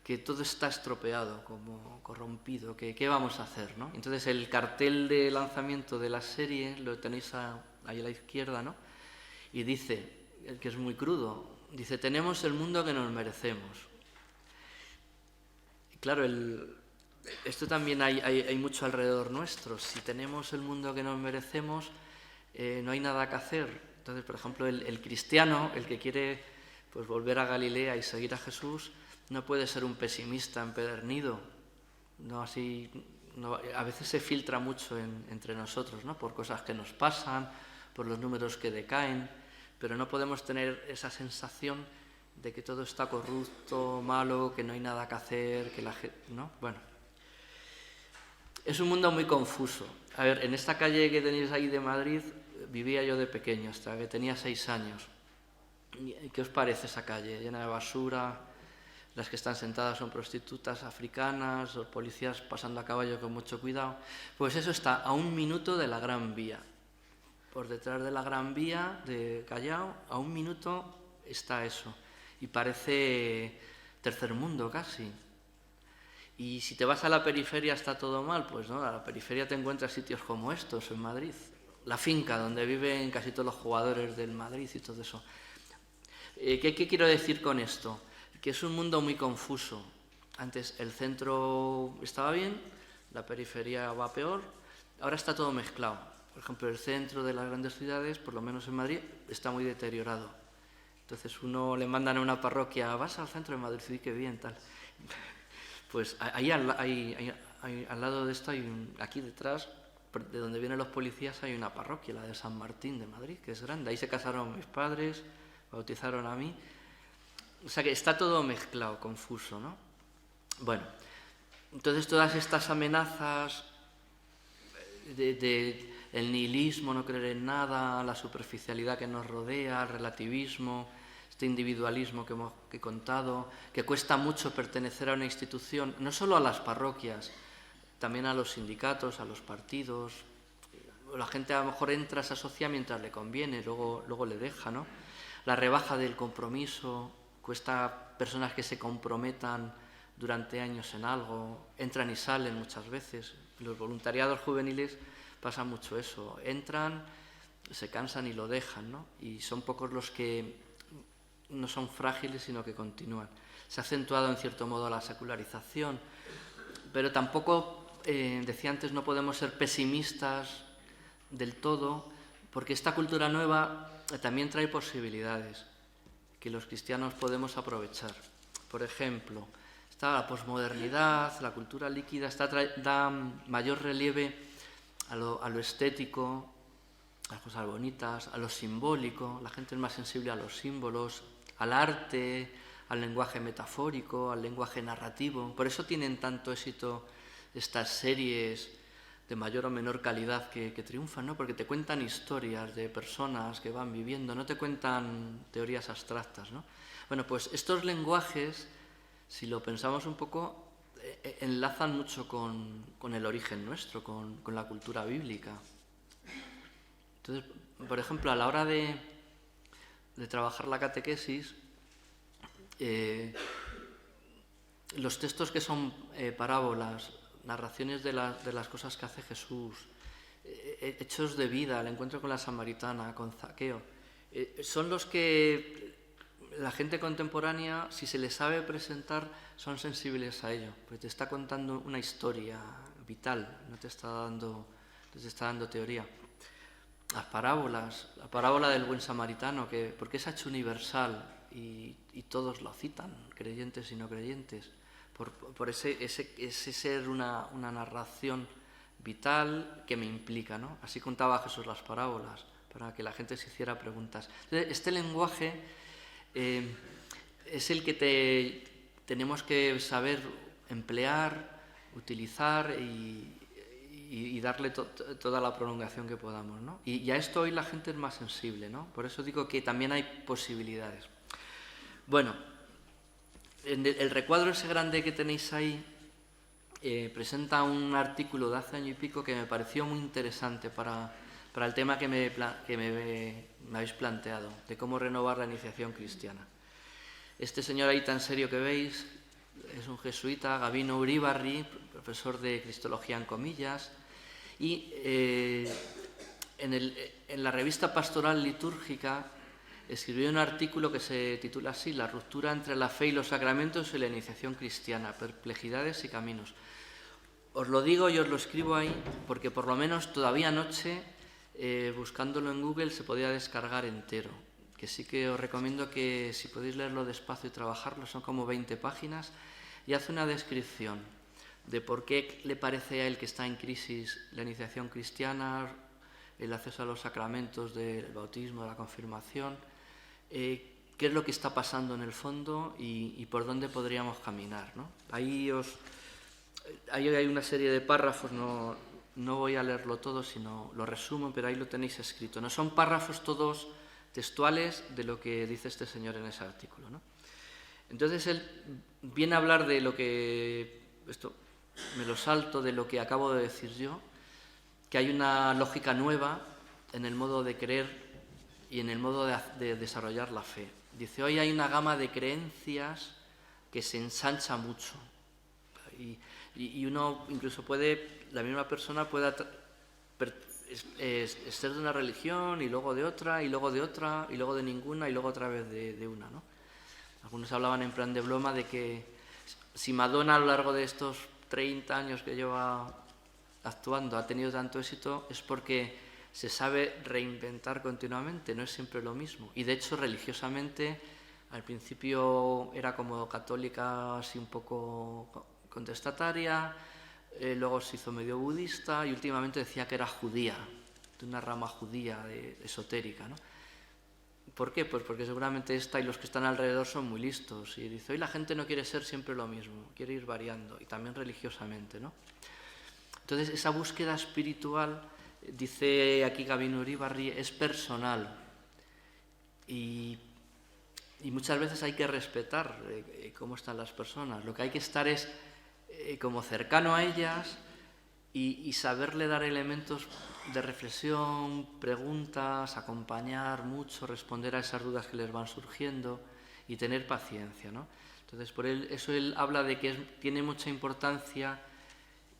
que todo está estropeado, como corrompido, que ¿qué vamos a hacer, no? Entonces, el cartel de lanzamiento de la serie lo tenéis ahí a la izquierda, ¿no? Y dice, que es muy crudo, dice, tenemos el mundo que nos merecemos. Y claro, esto también hay mucho alrededor nuestro. Si tenemos el mundo que nos merecemos, no hay nada que hacer. Entonces, por ejemplo, el cristiano, el que quiere pues, volver a Galilea y seguir a Jesús, no puede ser un pesimista empedernido. No, a veces se filtra mucho entre nosotros, ¿no? Por cosas que nos pasan, por los números que decaen, pero no podemos tener esa sensación de que todo está corrupto, malo, que no hay nada que hacer, que la gente... ¿no? Bueno, es un mundo muy confuso. A ver, en esta calle que tenéis ahí de Madrid vivía yo de pequeño, hasta que tenía 6 años. ¿Qué os parece esa calle? Llena de basura, las que están sentadas son prostitutas africanas, los policías pasando a caballo con mucho cuidado. Pues eso está a 1 minuto de la Gran Vía. Por detrás de la Gran Vía de Callao, a 1 minuto está eso. Y parece tercer mundo casi. Y si te vas a la periferia está todo mal, pues no, a la periferia te encuentras sitios como estos en Madrid. La finca donde viven casi todos los jugadores del Madrid y todo eso. ¿Qué quiero decir con esto? Que es un mundo muy confuso. Antes el centro estaba bien, la periferia va peor, ahora está todo mezclado. Por ejemplo, el centro de las grandes ciudades, por lo menos en Madrid, está muy deteriorado. Entonces uno le mandan a una parroquia, vas al centro de Madrid, sí, qué bien, tal. Pues ahí al lado de esto, aquí detrás, de donde vienen los policías, hay una parroquia, la de San Martín de Madrid, que es grande. Ahí se casaron mis padres, bautizaron a mí. O sea que está todo mezclado, confuso, ¿no? Bueno, entonces todas estas amenazas el nihilismo, no creer en nada, la superficialidad que nos rodea, el relativismo, este individualismo que he contado, que cuesta mucho pertenecer a una institución, no solo a las parroquias, también a los sindicatos, a los partidos. La gente a lo mejor entra, se asocia mientras le conviene, luego le deja, ¿no? La rebaja del compromiso, cuesta personas que se comprometan durante años en algo, entran y salen muchas veces. Los voluntariados juveniles pasa mucho eso, entran, se cansan y lo dejan, ¿no? Y son pocos los que no son frágiles, sino que continúan. Se ha acentuado en cierto modo la secularización, pero tampoco, decía antes, no podemos ser pesimistas del todo, porque esta cultura nueva también trae posibilidades que los cristianos podemos aprovechar. Por ejemplo, está la posmodernidad, la cultura líquida, da mayor relieve a lo estético, a las cosas bonitas, a lo simbólico. La gente es más sensible a los símbolos, al arte, al lenguaje metafórico, al lenguaje narrativo. Por eso tienen tanto éxito estas series de mayor o menor calidad que triunfan, ¿no? Porque te cuentan historias de personas que van viviendo, no te cuentan teorías abstractas, ¿no? Bueno, pues estos lenguajes, si lo pensamos un poco, enlazan mucho con el origen nuestro, con la cultura bíblica. Entonces, por ejemplo, a la hora de trabajar la catequesis, los textos que son parábolas, narraciones de las cosas que hace Jesús, hechos de vida, el encuentro con la samaritana, con Zaqueo, son los que la gente contemporánea, si se les sabe presentar, son sensibles a ello, porque te está contando una historia vital, no te está dando teoría. Las parábolas, la parábola del buen samaritano, porque se ha hecho universal y todos lo citan, creyentes y no creyentes, por ese ser una narración vital que me implica, ¿no? Así contaba Jesús las parábolas, para que la gente se hiciera preguntas. Entonces, este lenguaje es el que tenemos que saber emplear, utilizar y darle toda la prolongación que podamos, ¿no? Y a esto hoy la gente es más sensible, ¿no? Por eso digo que también hay posibilidades. Bueno, el recuadro ese grande que tenéis ahí presenta un artículo de hace año y pico que me pareció muy interesante para el tema que me habéis planteado, de cómo renovar la iniciación cristiana. Este señor ahí tan serio que veis es un jesuita, Gabino Uribarri, profesor de Cristología en comillas, y en la revista Pastoral Litúrgica escribió un artículo que se titula así: La ruptura entre la fe y los sacramentos y la iniciación cristiana, perplejidades y caminos. Os lo digo y os lo escribo ahí porque por lo menos todavía anoche, buscándolo en Google, se podía descargar entero, que sí que os recomiendo que si podéis leerlo despacio y trabajarlo, son como 20 páginas, y hace una descripción de por qué le parece a él que está en crisis la iniciación cristiana, el acceso a los sacramentos del bautismo, de la confirmación, qué es lo que está pasando en el fondo y por dónde podríamos caminar, ¿no? Ahí hay una serie de párrafos, no voy a leerlo todo, sino lo resumo, pero ahí lo tenéis escrito. No son párrafos todos textuales de lo que dice este señor en ese artículo, ¿no? Entonces él viene a hablar de lo que, esto me lo salto, de lo que acabo de decir yo, que hay una lógica nueva en el modo de creer y en el modo de desarrollar la fe. Dice, hoy hay una gama de creencias que se ensancha mucho y uno incluso la misma persona puede ser de una religión y luego de otra, y luego de otra, y luego de ninguna, y luego otra vez de una, ¿no? Algunos hablaban en plan de broma de que si Madonna a lo largo de estos 30 años que lleva actuando ha tenido tanto éxito es porque se sabe reinventar continuamente, no es siempre lo mismo. Y de hecho, religiosamente, al principio era como católica, así un poco contestataria, luego se hizo medio budista y últimamente decía que era judía, de una rama judía esotérica, ¿no? ¿Por qué? Pues porque seguramente esta y los que están alrededor son muy listos. Y dice, hoy la gente no quiere ser siempre lo mismo, quiere ir variando, y también religiosamente, ¿no? Entonces, esa búsqueda espiritual, dice aquí Gabino Uribarri, es personal. Y muchas veces hay que respetar cómo están las personas. Lo que hay que estar es como cercano a ellas y saberle dar elementos de reflexión, preguntas, acompañar mucho, responder a esas dudas que les van surgiendo y tener paciencia, ¿no? Entonces, por eso él habla de que tiene mucha importancia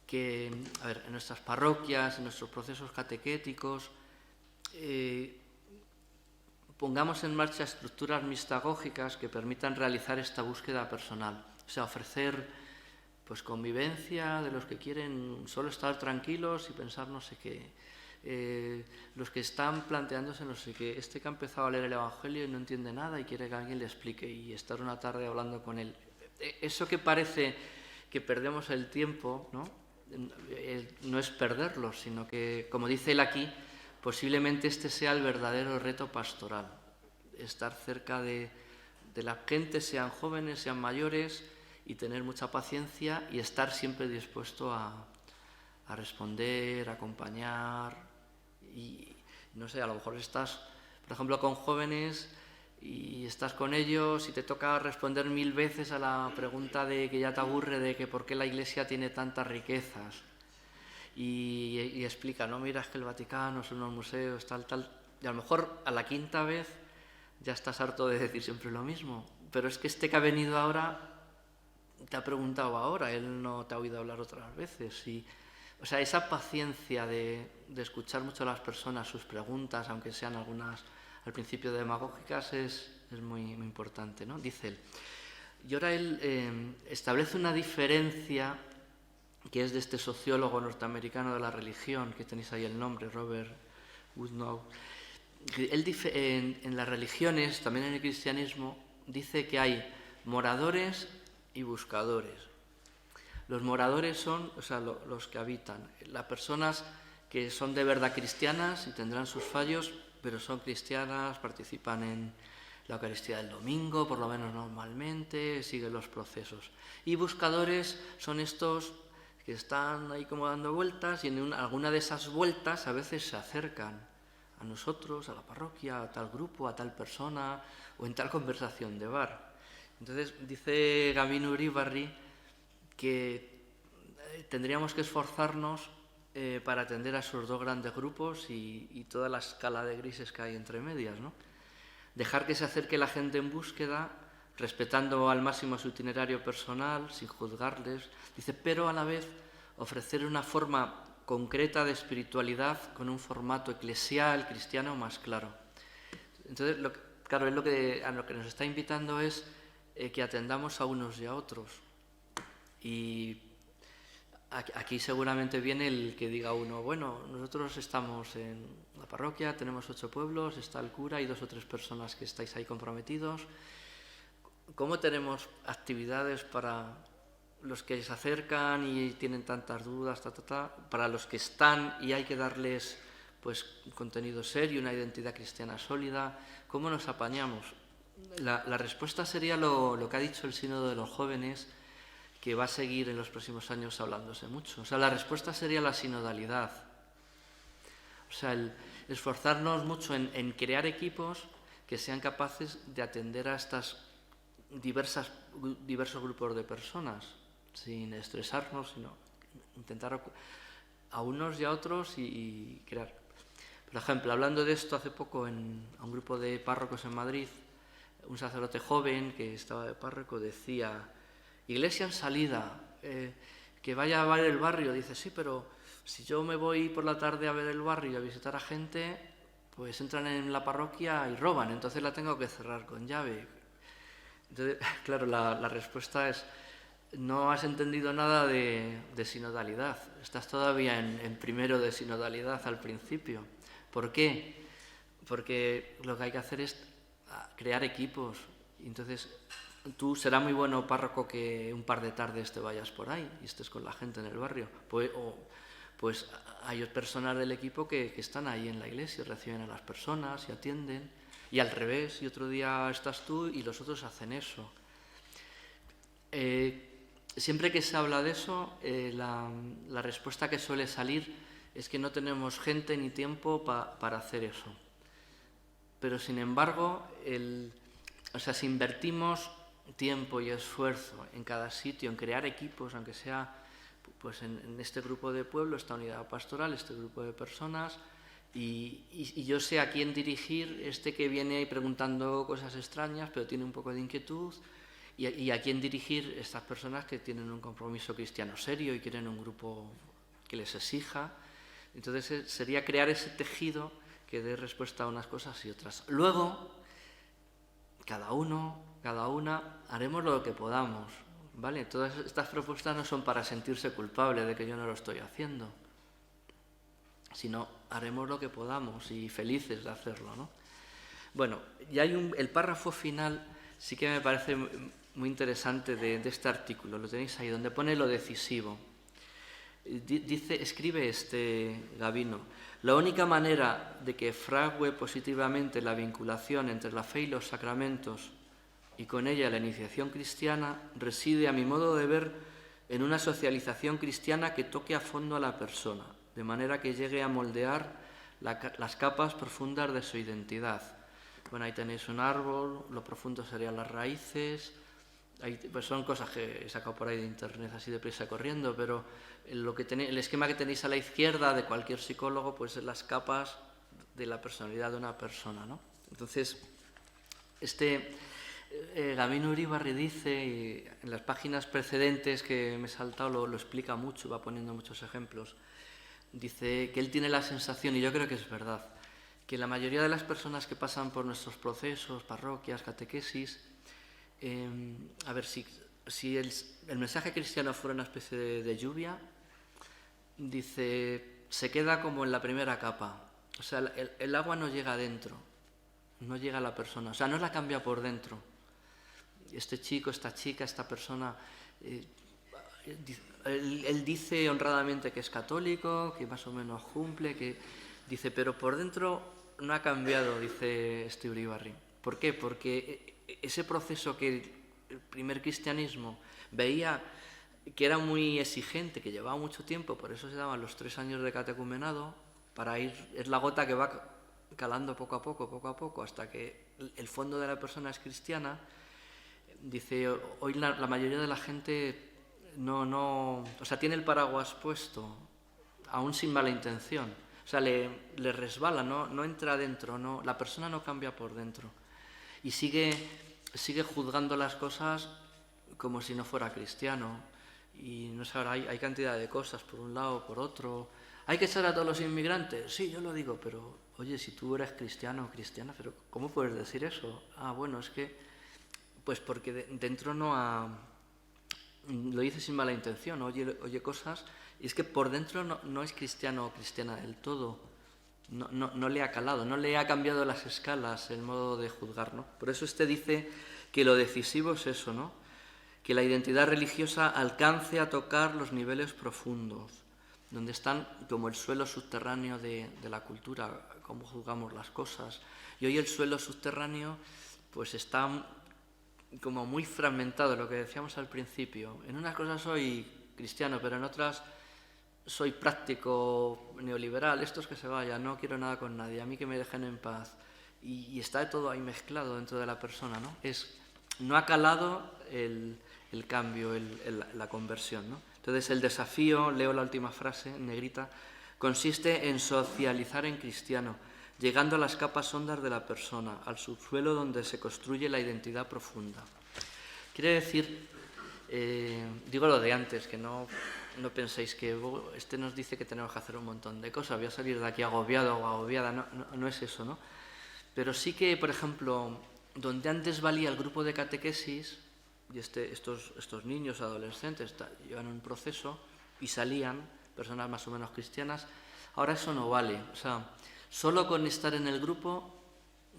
que, a ver, en nuestras parroquias, en nuestros procesos catequéticos, pongamos en marcha estructuras mistagógicas que permitan realizar esta búsqueda personal. O sea, ofrecer pues convivencia de los que quieren solo estar tranquilos y pensar no sé qué. Los que están planteándose no sé qué. Este que ha empezado a leer el Evangelio y no entiende nada y quiere que alguien le explique y estar una tarde hablando con él. Eso que parece que perdemos el tiempo, ¿no? No es perderlo, sino que, como dice él aquí, posiblemente este sea el verdadero reto pastoral. Estar cerca de la gente, sean jóvenes, sean mayores, y tener mucha paciencia y estar siempre dispuesto a responder, a acompañar. Y no sé, a lo mejor estás, por ejemplo, con jóvenes y estás con ellos y te toca responder 1000 veces a la pregunta de que ya te aburre de que por qué la Iglesia tiene tantas riquezas. Y explica, no, mira, es que el Vaticano son unos museos, tal. Y a lo mejor a la 5ª vez ya estás harto de decir siempre lo mismo. Pero es que este que ha venido ahora te ha preguntado ahora, él no te ha oído hablar otras veces. O sea, esa paciencia de escuchar mucho a las personas, sus preguntas, aunque sean algunas al principio demagógicas, es muy, muy importante, ¿no? Dice él. Y ahora él establece una diferencia que es de este sociólogo norteamericano de la religión, que tenéis ahí el nombre, Robert Woodnow. Él en las religiones, también en el cristianismo, dice que hay moradores y buscadores. Los moradores son, o sea, los que habitan, las personas que son de verdad cristianas y tendrán sus fallos, pero son cristianas, participan en la Eucaristía del domingo, por lo menos normalmente, siguen los procesos. Y buscadores son estos que están ahí como dando vueltas y en alguna de esas vueltas a veces se acercan a nosotros, a la parroquia, a tal grupo, a tal persona o en tal conversación de bar. Entonces dice Gabino Uribarri que tendríamos que esforzarnos para atender a esos dos grandes grupos y toda la escala de grises que hay entre medias, ¿no? Dejar que se acerque la gente en búsqueda, respetando al máximo su itinerario personal, sin juzgarles, dice, pero a la vez ofrecer una forma concreta de espiritualidad con un formato eclesial, cristiano más claro. Entonces, claro, él a lo que nos está invitando es que atendamos a unos y a otros. Y aquí seguramente viene el que diga uno, bueno, nosotros estamos en la parroquia, tenemos 8 pueblos, está el cura y 2 o 3 personas que estáis ahí comprometidos. ¿Cómo tenemos actividades para los que se acercan y tienen tantas dudas, para los que están y hay que darles pues contenido serio, una identidad cristiana sólida? ¿Cómo nos apañamos? La respuesta sería lo que ha dicho el Sínodo de los Jóvenes, que va a seguir en los próximos años hablándose mucho. O sea, la respuesta sería la sinodalidad. O sea, el esforzarnos mucho en crear equipos que sean capaces de atender a estos diversos grupos de personas, sin estresarnos, sino intentar a unos y a otros y crear. Por ejemplo, hablando de esto hace poco a un grupo de párrocos en Madrid, un sacerdote joven que estaba de párroco decía, iglesia en salida, que vaya a ver el barrio. Dice, sí, pero si yo me voy por la tarde a ver el barrio y a visitar a gente, pues entran en la parroquia y roban, entonces la tengo que cerrar con llave. Entonces, claro, la respuesta es, no has entendido nada de sinodalidad, estás todavía en primero de sinodalidad al principio. ¿Por qué? Porque lo que hay que hacer es crear equipos. Entonces, tú será muy bueno párroco que un par de tardes te vayas por ahí y estés con la gente en el barrio. Pues hay personas del equipo que están ahí en la iglesia, reciben a las personas y atienden. Y al revés, y otro día estás tú y los otros hacen eso. siempre que se habla de eso, la respuesta que suele salir es que no tenemos gente ni tiempo para hacer eso. Pero sin embargo, si invertimos tiempo y esfuerzo en cada sitio, en crear equipos, aunque sea pues en este grupo de pueblo, esta unidad pastoral, este grupo de personas, y yo sé a quién dirigir, que viene ahí preguntando cosas extrañas, pero tiene un poco de inquietud, y a quién dirigir estas personas que tienen un compromiso cristiano serio y quieren un grupo que les exija. Entonces sería crear ese tejido que dé respuesta a unas cosas y otras. Luego, cada uno, cada una, haremos lo que podamos, ¿vale? Todas estas propuestas no son para sentirse culpable de que yo no lo estoy haciendo, sino haremos lo que podamos y felices de hacerlo, ¿no? Bueno, y hay el párrafo final sí que me parece muy interesante de este artículo, lo tenéis ahí, donde pone lo decisivo. Escribe Gavino: la única manera de que frague positivamente la vinculación entre la fe y los sacramentos y con ella la iniciación cristiana reside, a mi modo de ver, en una socialización cristiana que toque a fondo a la persona, de manera que llegue a moldear las capas profundas de su identidad. Bueno, ahí tenéis un árbol, lo profundo serían las raíces. Pues son cosas que he sacado por ahí de internet así deprisa corriendo, pero el esquema que tenéis a la izquierda de cualquier psicólogo, pues es las capas de la personalidad de una persona, ¿no? Entonces, Gavino Uribarri dice, y en las páginas precedentes que me he saltado lo explica mucho, va poniendo muchos ejemplos, dice que él tiene la sensación, y yo creo que es verdad, que la mayoría de las personas que pasan por nuestros procesos, parroquias, catequesis, a ver, si el mensaje cristiano fuera una especie de lluvia, dice, se queda como en la primera capa. O sea, el agua no llega adentro, no llega a la persona, o sea, no la cambia por dentro. Este chico, esta chica, esta persona, él dice honradamente que es católico, que más o menos cumple, que dice, pero por dentro no ha cambiado, dice Uribarri. ¿Por qué? Porque ese proceso que el primer cristianismo veía que era muy exigente, que llevaba mucho tiempo, por eso se daban los 3 años de catecumenado, es la gota que va calando poco a poco, hasta que el fondo de la persona es cristiana. Dice, hoy la mayoría de la gente tiene el paraguas puesto, aún sin mala intención. O sea, le resbala, no entra dentro, la persona no cambia por dentro. Y sigue juzgando las cosas como si no fuera cristiano. Y no sé, ahora hay cantidad de cosas, por un lado, por otro. ¿Hay que echar a todos los inmigrantes? Sí, yo lo digo, pero oye, si tú eres cristiano o cristiana, ¿pero cómo puedes decir eso? Ah, bueno, es que, pues porque dentro lo dice sin mala intención, oye cosas, y es que por dentro no es cristiano o cristiana del todo. No le ha calado, no le ha cambiado las escalas, el modo de juzgar, ¿no? Por eso dice que lo decisivo es eso, ¿no? Que la identidad religiosa alcance a tocar los niveles profundos, donde están como el suelo subterráneo de la cultura, cómo juzgamos las cosas. Y hoy el suelo subterráneo pues está como muy fragmentado, lo que decíamos al principio. En unas cosas soy cristiano, pero en otras soy práctico, neoliberal, estos que se vayan, no quiero nada con nadie, a mí que me dejen en paz. Y está todo ahí mezclado dentro de la persona, ¿no? No ha calado el cambio, la conversión, ¿no? Entonces el desafío, leo la última frase en negrita, consiste en socializar en cristiano, llegando a las capas hondas de la persona, al subsuelo donde se construye la identidad profunda. Quiere decir, digo lo de antes, que no penséis que nos dice que tenemos que hacer un montón de cosas, voy a salir de aquí agobiado o agobiada, no es eso, ¿no? Pero sí que, por ejemplo, donde antes valía el grupo de catequesis, y estos niños, adolescentes, llevan un proceso y salían personas más o menos cristianas, ahora eso no vale. O sea, solo con estar en el grupo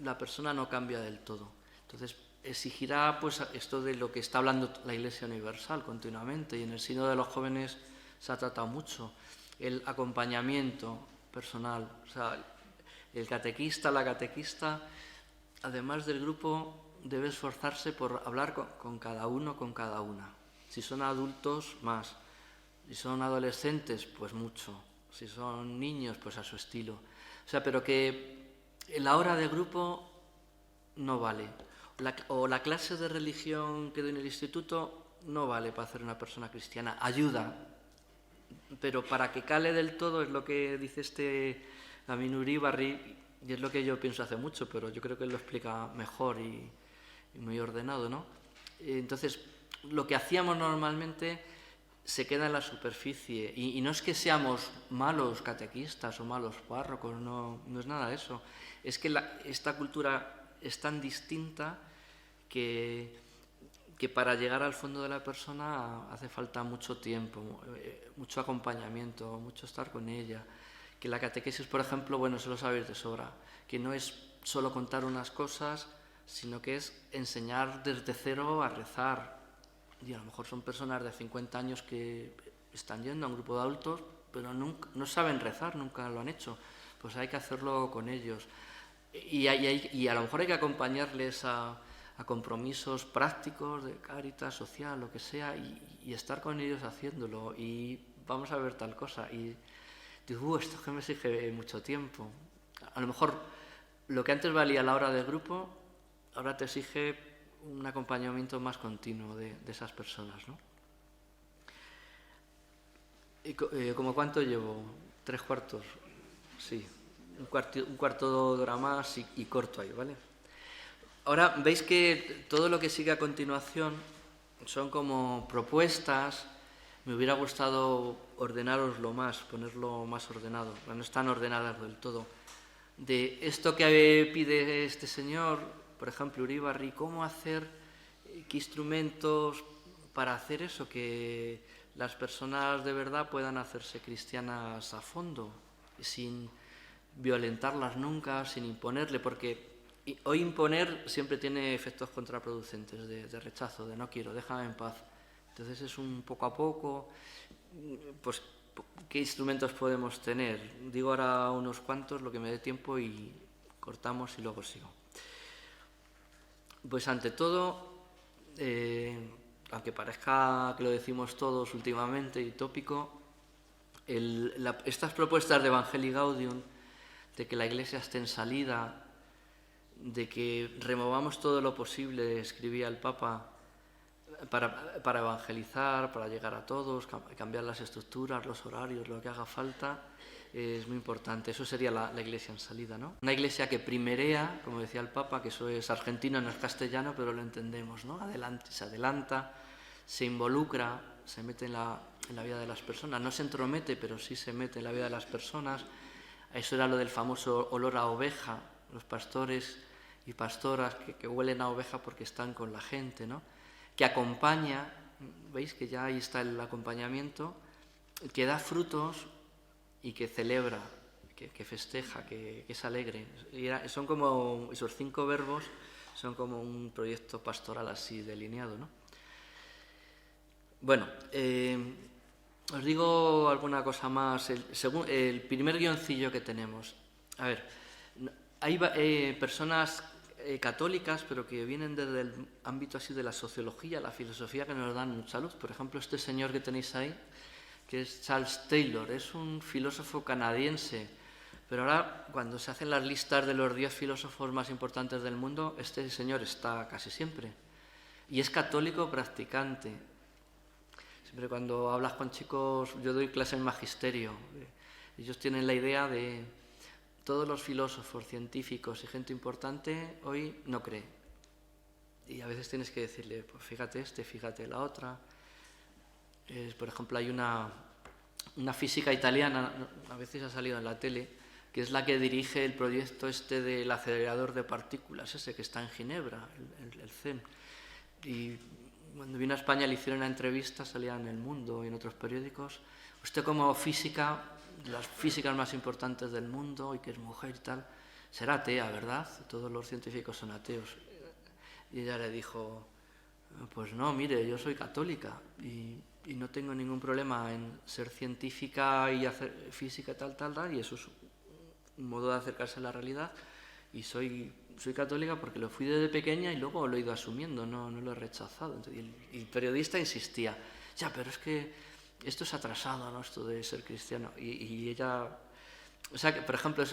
la persona no cambia del todo. Entonces exigirá pues esto de lo que está hablando la Iglesia Universal continuamente, y en el Sínodo de los Jóvenes se ha tratado mucho, el acompañamiento personal. O sea, el catequista, la catequista, además del grupo, debe esforzarse por hablar con cada uno, con cada una. Si son adultos, más. Si son adolescentes, pues mucho. Si son niños, pues a su estilo. O sea, pero que la hora de grupo no vale. O la clase de religión que doy en el instituto no vale para hacer una persona cristiana. Ayuda, pero para que cale del todo es lo que dice Amin Uribarri, y es lo que yo pienso hace mucho, pero yo creo que él lo explica mejor y muy ordenado, ¿no? Entonces, lo que hacíamos normalmente se queda en la superficie, y no es que seamos malos catequistas o malos párrocos, no es nada de eso. Es que esta cultura es tan distinta que para llegar al fondo de la persona hace falta mucho tiempo, mucho acompañamiento, mucho estar con ella. Que la catequesis, por ejemplo, bueno, eso lo sabéis de sobra, que no es solo contar unas cosas, sino que es enseñar desde cero a rezar. Y a lo mejor son personas de 50 años que están yendo a un grupo de adultos, pero no saben rezar, nunca lo han hecho. Pues hay que hacerlo con ellos. Y a lo mejor hay que acompañarles a compromisos prácticos de Cáritas, social, lo que sea, y estar con ellos haciéndolo. Y vamos a ver tal cosa. Y digo, esto es que me exige mucho tiempo. A lo mejor lo que antes valía la hora del grupo, ahora te exige un acompañamiento más continuo de esas personas, ¿no? ¿Y como cuánto llevo? ¿3/4? Sí, un cuarto de hora más y corto ahí, ¿vale? Ahora veis que todo lo que sigue a continuación son como propuestas. Me hubiera gustado ordenaroslo más, ponerlo más ordenado, pero no están ordenadas del todo. De esto que pide este señor, por ejemplo, Uribarri, cómo hacer, qué instrumentos para hacer eso, que las personas de verdad puedan hacerse cristianas a fondo, sin violentarlas nunca, sin imponerle, porque hoy imponer siempre tiene efectos contraproducentes, de rechazo, de no quiero, déjame en paz. Entonces es un poco a poco, pues, ¿qué instrumentos podemos tener? Digo ahora unos cuantos, lo que me dé tiempo, y cortamos y luego sigo. Pues ante todo, aunque parezca que lo decimos todos últimamente y tópico, estas propuestas de Evangelii Gaudium, de que la Iglesia esté en salida, de que removamos todo lo posible, escribía el Papa, para evangelizar, para llegar a todos, cambiar las estructuras, los horarios, lo que haga falta, es muy importante. Eso sería la Iglesia en salida, ¿no? Una Iglesia que primerea, como decía el Papa, que eso es argentino, no es castellano, pero lo entendemos, ¿no? Se adelanta, se involucra, se mete en la vida de las personas. No se entromete, pero sí se mete en la vida de las personas. Eso era lo del famoso olor a oveja, los pastores y pastoras que huelen a oveja porque están con la gente, ¿no? Que acompaña, veis que ya ahí está el acompañamiento, que da frutos y que celebra, que festeja, que es alegre. Son como esos 5 verbos, son como un proyecto pastoral así delineado, ¿no? Bueno, os digo alguna cosa más. El primer guioncillo que tenemos. A ver, hay personas católicas, pero que vienen desde el ámbito así de la sociología, la filosofía, que nos dan mucha luz. Por ejemplo, este señor que tenéis ahí, que es Charles Taylor, es un filósofo canadiense, pero ahora cuando se hacen las listas de los 10 filósofos más importantes del mundo, este señor está casi siempre. Y es católico practicante. Siempre cuando hablas con chicos, yo doy clase en magisterio, ellos tienen la idea de todos los filósofos, científicos y gente importante hoy no cree. Y a veces tienes que decirle, pues fíjate fíjate la otra. Por ejemplo, hay una física italiana, a veces ha salido en la tele, que es la que dirige el proyecto del acelerador de partículas, ese que está en Ginebra, el CERN. Y cuando vino a España le hicieron una entrevista, salía en El Mundo y en otros periódicos. Usted como física, las físicas más importantes del mundo, y que es mujer y tal, será atea, ¿verdad? Todos los científicos son ateos. Y ella le dijo, pues no, mire, yo soy católica y no tengo ningún problema en ser científica y hacer física tal, y eso es un modo de acercarse a la realidad, y soy soy católica porque lo fui desde pequeña y luego lo he ido asumiendo, no lo he rechazado. Entonces, y el periodista insistía, ya, pero es que esto es atrasado, ¿no? Esto de ser cristiano. Y ella, o sea, que por ejemplo,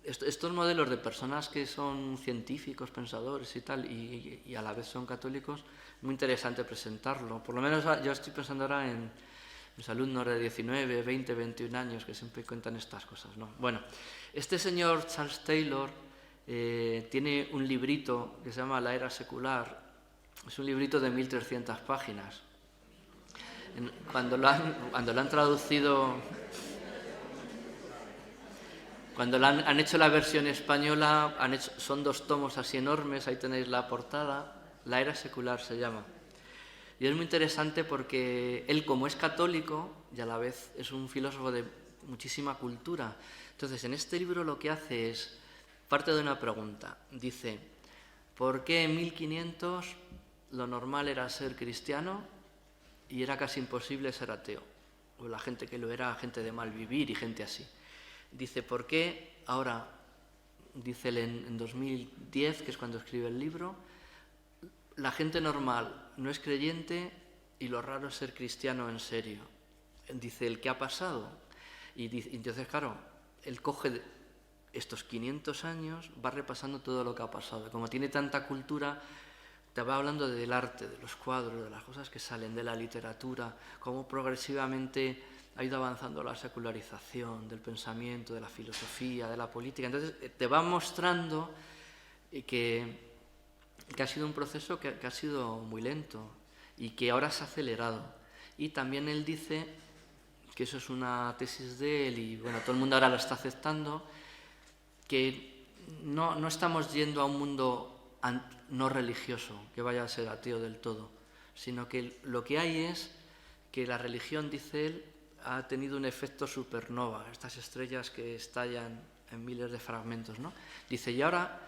estos modelos de personas que son científicos, pensadores y tal, y a la vez son católicos, muy interesante presentarlo. Por lo menos yo estoy pensando ahora en mis alumnos de 19, 20, 21 años que siempre cuentan estas cosas, ¿no? Bueno, este señor Charles Taylor tiene un librito que se llama La Era Secular. Es un librito de 1300 páginas. Cuando lo han traducido... Cuando han hecho la versión española, son 2 tomos así enormes, ahí tenéis la portada, La Era Secular se llama. Y es muy interesante porque él, como es católico, y a la vez es un filósofo de muchísima cultura, entonces en este libro lo que hace es, parte de una pregunta, dice, ¿por qué en 1500 lo normal era ser cristiano y era casi imposible ser ateo? O la gente que lo era, gente de mal vivir y gente así. Dice, ¿por qué ahora, dice él en 2010, que es cuando escribe el libro, la gente normal no es creyente y lo raro es ser cristiano en serio? Dice él, ¿qué ha pasado? Y entonces, claro, él coge estos 500 años, va repasando todo lo que ha pasado. Como tiene tanta cultura, te va hablando del arte, de los cuadros, de las cosas que salen, de la literatura, cómo progresivamente ha ido avanzando la secularización del pensamiento, de la filosofía, de la política. Entonces te va mostrando que ha sido un proceso que ha sido muy lento y que ahora se ha acelerado. Y también él dice, que eso es una tesis de él y bueno, todo el mundo ahora lo está aceptando, que no estamos yendo a un mundo no religioso, que vaya a ser ateo del todo, sino que lo que hay es que la religión, dice él, ha tenido un efecto supernova, estas estrellas que estallan en miles de fragmentos, ¿no? Dice, y ahora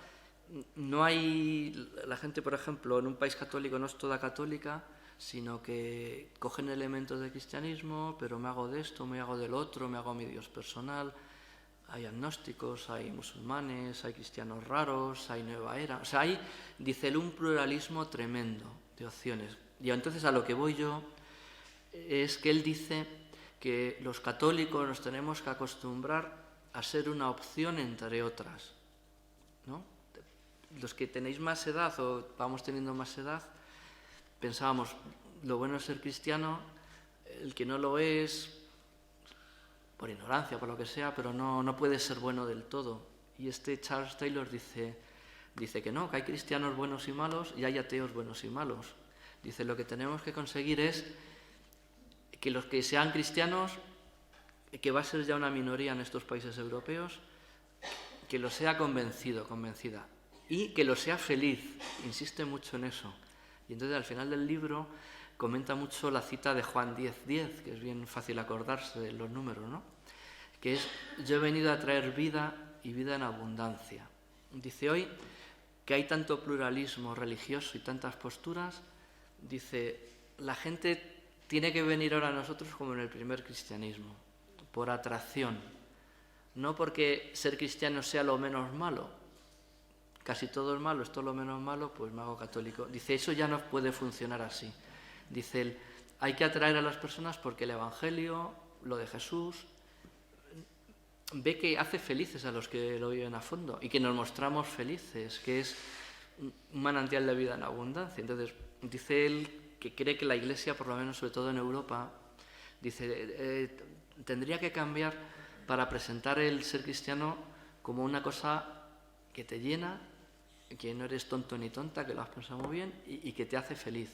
no hay... La gente, por ejemplo, en un país católico no es toda católica, sino que cogen elementos de cristianismo, pero me hago de esto, me hago del otro, me hago mi Dios personal. Hay agnósticos, hay musulmanes, hay cristianos raros, hay nueva era. O sea, hay, dice él, un pluralismo tremendo de opciones. Y entonces a lo que voy yo es que él dice que los católicos nos tenemos que acostumbrar a ser una opción entre otras, ¿no? Los que tenéis más edad o vamos teniendo más edad, pensábamos, lo bueno es ser cristiano, el que no lo es, por ignorancia, por lo que sea, pero no puede ser bueno del todo. Y este Charles Taylor dice que no, que hay cristianos buenos y malos y hay ateos buenos y malos. Dice, lo que tenemos que conseguir es que los que sean cristianos, que va a ser ya una minoría en estos países europeos, que lo sea convencida, y que lo sea feliz, insiste mucho en eso. Y entonces al final del libro comenta mucho la cita de Juan 10:10, que es bien fácil acordarse de los números, ¿no? Que es, yo he venido a traer vida y vida en abundancia. Dice hoy que hay tanto pluralismo religioso y tantas posturas, dice, la gente tiene que venir ahora a nosotros como en el primer cristianismo, por atracción, no porque ser cristiano sea lo menos malo, casi todo es malo, esto es lo menos malo, pues me hago católico. Dice, eso ya no puede funcionar así. Dice él, hay que atraer a las personas porque el Evangelio, lo de Jesús, ve que hace felices a los que lo viven a fondo y que nos mostramos felices, que es un manantial de vida en abundancia. Entonces, dice él que cree que la Iglesia, por lo menos sobre todo en Europa, dice, tendría que cambiar para presentar el ser cristiano como una cosa que te llena, que no eres tonto ni tonta, que lo has pensado muy bien y que te hace feliz.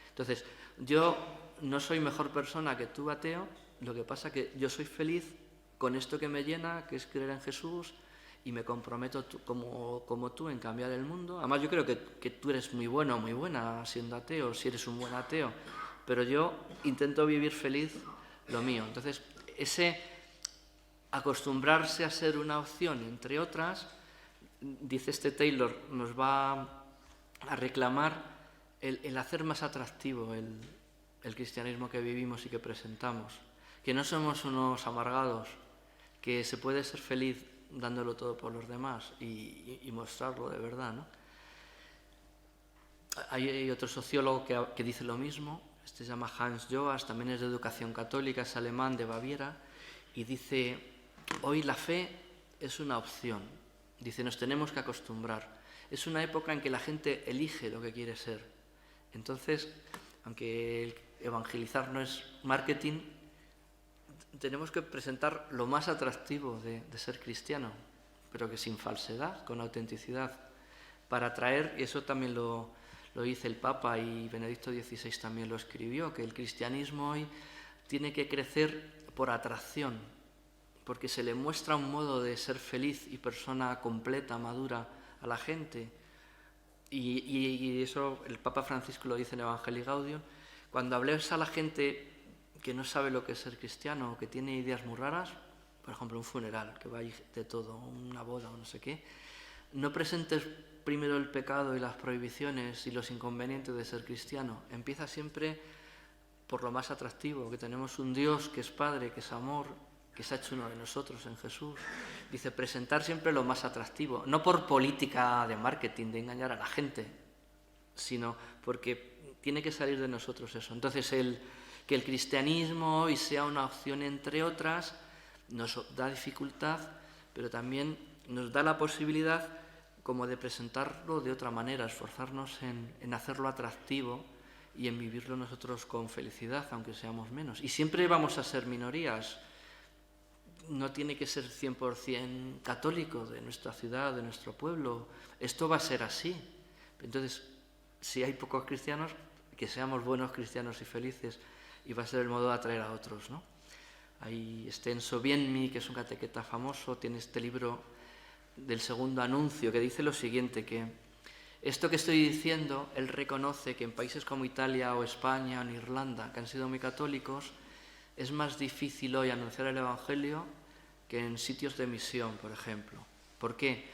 Entonces, yo no soy mejor persona que tú, ateo, lo que pasa que yo soy feliz con esto que me llena, que es creer en Jesús, y me comprometo como tú en cambiar el mundo. Además, yo creo que tú eres muy bueno, muy buena siendo ateo, si eres un buen ateo, pero yo intento vivir feliz lo mío. Entonces, ese acostumbrarse a ser una opción entre otras, dice este Taylor, nos va a reclamar el hacer más atractivo el cristianismo que vivimos y que presentamos. Que no somos unos amargados, que se puede ser feliz dándolo todo por los demás y mostrarlo de verdad, ¿no? Hay otro sociólogo que dice lo mismo, este se llama Hans Joas, también es de educación católica, es alemán, de Baviera, y dice, hoy la fe es una opción, dice, nos tenemos que acostumbrar, es una época en que la gente elige lo que quiere ser. Entonces, aunque evangelizar no es marketing, tenemos que presentar lo más atractivo de ser cristiano, pero que sin falsedad, con autenticidad, para atraer, y eso también lo dice el Papa y Benedicto XVI también lo escribió, que el cristianismo hoy tiene que crecer por atracción, porque se le muestra un modo de ser feliz y persona completa, madura a la gente. Y eso el Papa Francisco lo dice en Evangelii Gaudium. Cuando hables a la gente que no sabe lo que es ser cristiano o que tiene ideas muy raras, por ejemplo un funeral, que va de todo, una boda o no sé qué, no presentes primero el pecado y las prohibiciones y los inconvenientes de ser cristiano. Empieza siempre por lo más atractivo, que tenemos un Dios que es Padre, que es amor, que se ha hecho uno de nosotros en Jesús. Dice, presentar siempre lo más atractivo, no por política de marketing, de engañar a la gente, sino porque tiene que salir de nosotros eso. Entonces, que el cristianismo hoy sea una opción entre otras nos da dificultad, pero también nos da la posibilidad como de presentarlo de otra manera, esforzarnos en hacerlo atractivo y en vivirlo nosotros con felicidad, aunque seamos menos. Y siempre vamos a ser minorías. No tiene que ser 100% católico de nuestra ciudad, de nuestro pueblo. Esto va a ser así. Entonces, si hay pocos cristianos, que seamos buenos cristianos y felices, y va a ser el modo de atraer a otros, ¿no? Hay Stenso Bienmi, que es un catequeta famoso, tiene este libro del segundo anuncio, que dice lo siguiente, que esto que estoy diciendo, él reconoce que en países como Italia o España o en Irlanda, que han sido muy católicos, es más difícil hoy anunciar el Evangelio que en sitios de misión, por ejemplo. ¿Por qué?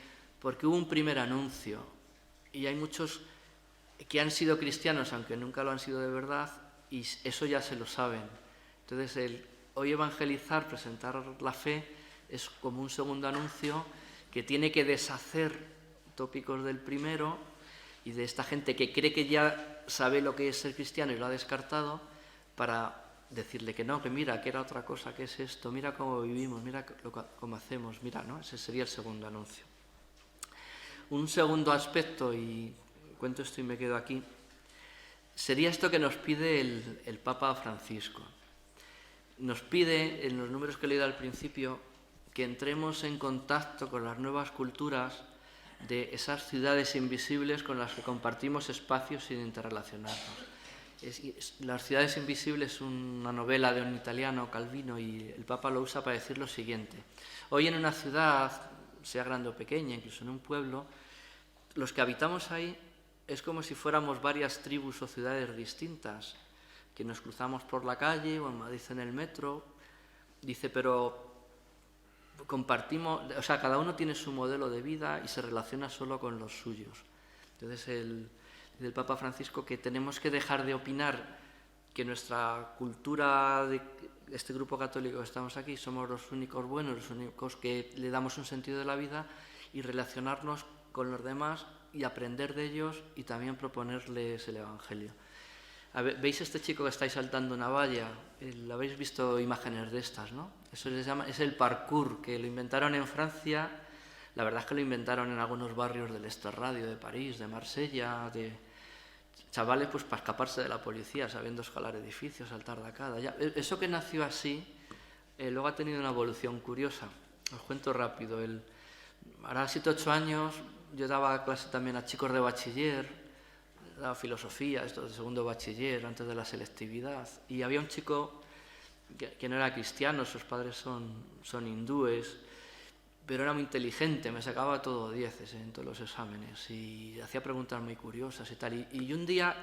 Porque hubo un primer anuncio y hay muchos que han sido cristianos, aunque nunca lo han sido de verdad, y eso ya se lo saben. Entonces, hoy evangelizar, presentar la fe, es como un segundo anuncio que tiene que deshacer tópicos del primero y de esta gente que cree que ya sabe lo que es ser cristiano y lo ha descartado, para decirle que no, que mira, que era otra cosa, que es esto, mira cómo vivimos, mira cómo hacemos, mira, ¿no? Ese sería el segundo anuncio. Un segundo aspecto, y cuento esto y me quedo aquí, sería esto que nos pide el Papa Francisco. Nos pide, en los números que he leído al principio, que entremos en contacto con las nuevas culturas de esas ciudades invisibles con las que compartimos espacios sin interrelacionarnos. Las ciudades invisibles es una novela de un italiano, Calvino, y el Papa lo usa para decir lo siguiente. Hoy en una ciudad, sea grande o pequeña, incluso en un pueblo, los que habitamos ahí es como si fuéramos varias tribus o ciudades distintas, que nos cruzamos por la calle o en Madrid en el metro. Dice, pero compartimos, o sea, cada uno tiene su modelo de vida y se relaciona solo con los suyos. Entonces, el Papa Francisco, que tenemos que dejar de opinar que nuestra cultura, de este grupo católico que estamos aquí, somos los únicos buenos, los únicos que le damos un sentido de la vida, y relacionarnos con los demás y aprender de ellos y también proponerles el Evangelio. ¿Veis este chico que estáis saltando una valla? Habéis visto imágenes de estas, ¿no? Eso se llama, es el parkour, que lo inventaron en Francia. La verdad es que lo inventaron en algunos barrios del Extrarradio de París, de Marsella, de chavales pues para escaparse de la policía, sabiendo escalar edificios, saltar de acá, de allá. Eso que nació así, luego ha tenido una evolución curiosa. Os cuento rápido. Ahora 7 o 8 años yo daba clase también a chicos de bachiller, daba filosofía, esto de segundo bachiller, antes de la selectividad, y había un chico que no era cristiano, sus padres son hindúes, pero era muy inteligente, me sacaba todo 10 en todos los exámenes y hacía preguntas muy curiosas y tal. Y un día,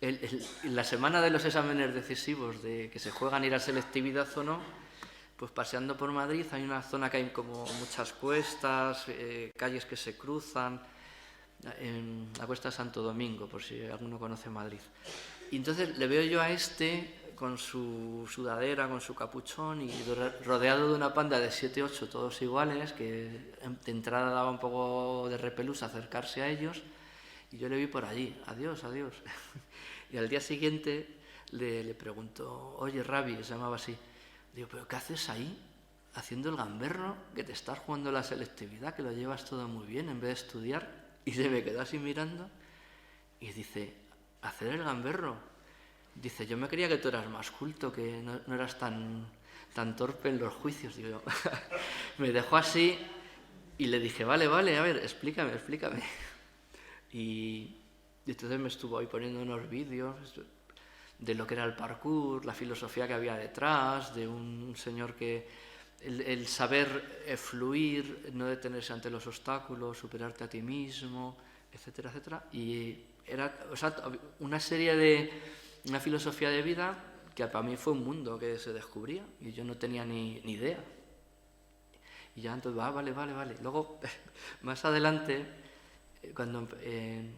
en la semana de los exámenes decisivos, de que se juegan ir a selectividad o no, pues paseando por Madrid hay una zona que hay como muchas cuestas, calles que se cruzan, en la Cuesta de Santo Domingo, por si alguno conoce Madrid. Y entonces le veo yo a este con su sudadera, con su capuchón y rodeado de una panda de 7, 8, todos iguales, que de entrada daba un poco de repelús acercarse a ellos, y yo le vi por allí, adiós, adiós. Y al día siguiente le pregunto, oye, Rabi, se llamaba así, digo, ¿pero qué haces ahí? Haciendo el gamberro, que te estás jugando la selectividad, que lo llevas todo muy bien en vez de estudiar. Y se me quedó así mirando y dice, ¿hacer el gamberro? Dice, yo me creía que tú eras más culto, que no eras tan torpe en los juicios. Digo, me dejó así y le dije, vale, a ver, explícame. Y entonces me estuvo ahí poniendo unos vídeos de lo que era el parkour, la filosofía que había detrás, de un señor que el saber fluir, no detenerse ante los obstáculos, superarte a ti mismo, etcétera, etcétera. Y era, o sea, una filosofía de vida que para mí fue un mundo que se descubría y yo no tenía ni idea. Y ya entonces, vale. Luego, más adelante, cuando en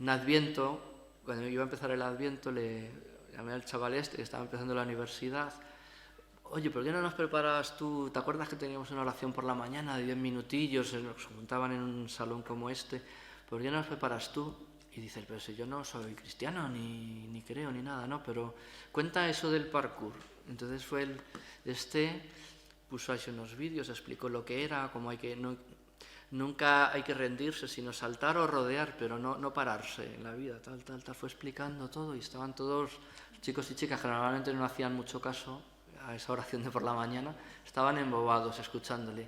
Adviento, cuando iba a empezar el Adviento, le llamé al chaval este que estaba empezando la universidad. Oye, ¿por qué no nos preparas tú? ¿Te acuerdas que teníamos una oración por la mañana de 10 minutillos? Nos juntaban en un salón como este. ¿Por qué no nos preparas tú? Y dices, pero si yo no soy cristiano, ni creo, ni nada, ¿no? Pero cuenta eso del parkour. Entonces fue puso ahí unos vídeos, explicó lo que era, cómo nunca hay que rendirse, sino saltar o rodear, pero no pararse en la vida, tal. Fue explicando todo y estaban todos, chicos y chicas que normalmente no hacían mucho caso a esa oración de por la mañana, estaban embobados escuchándole.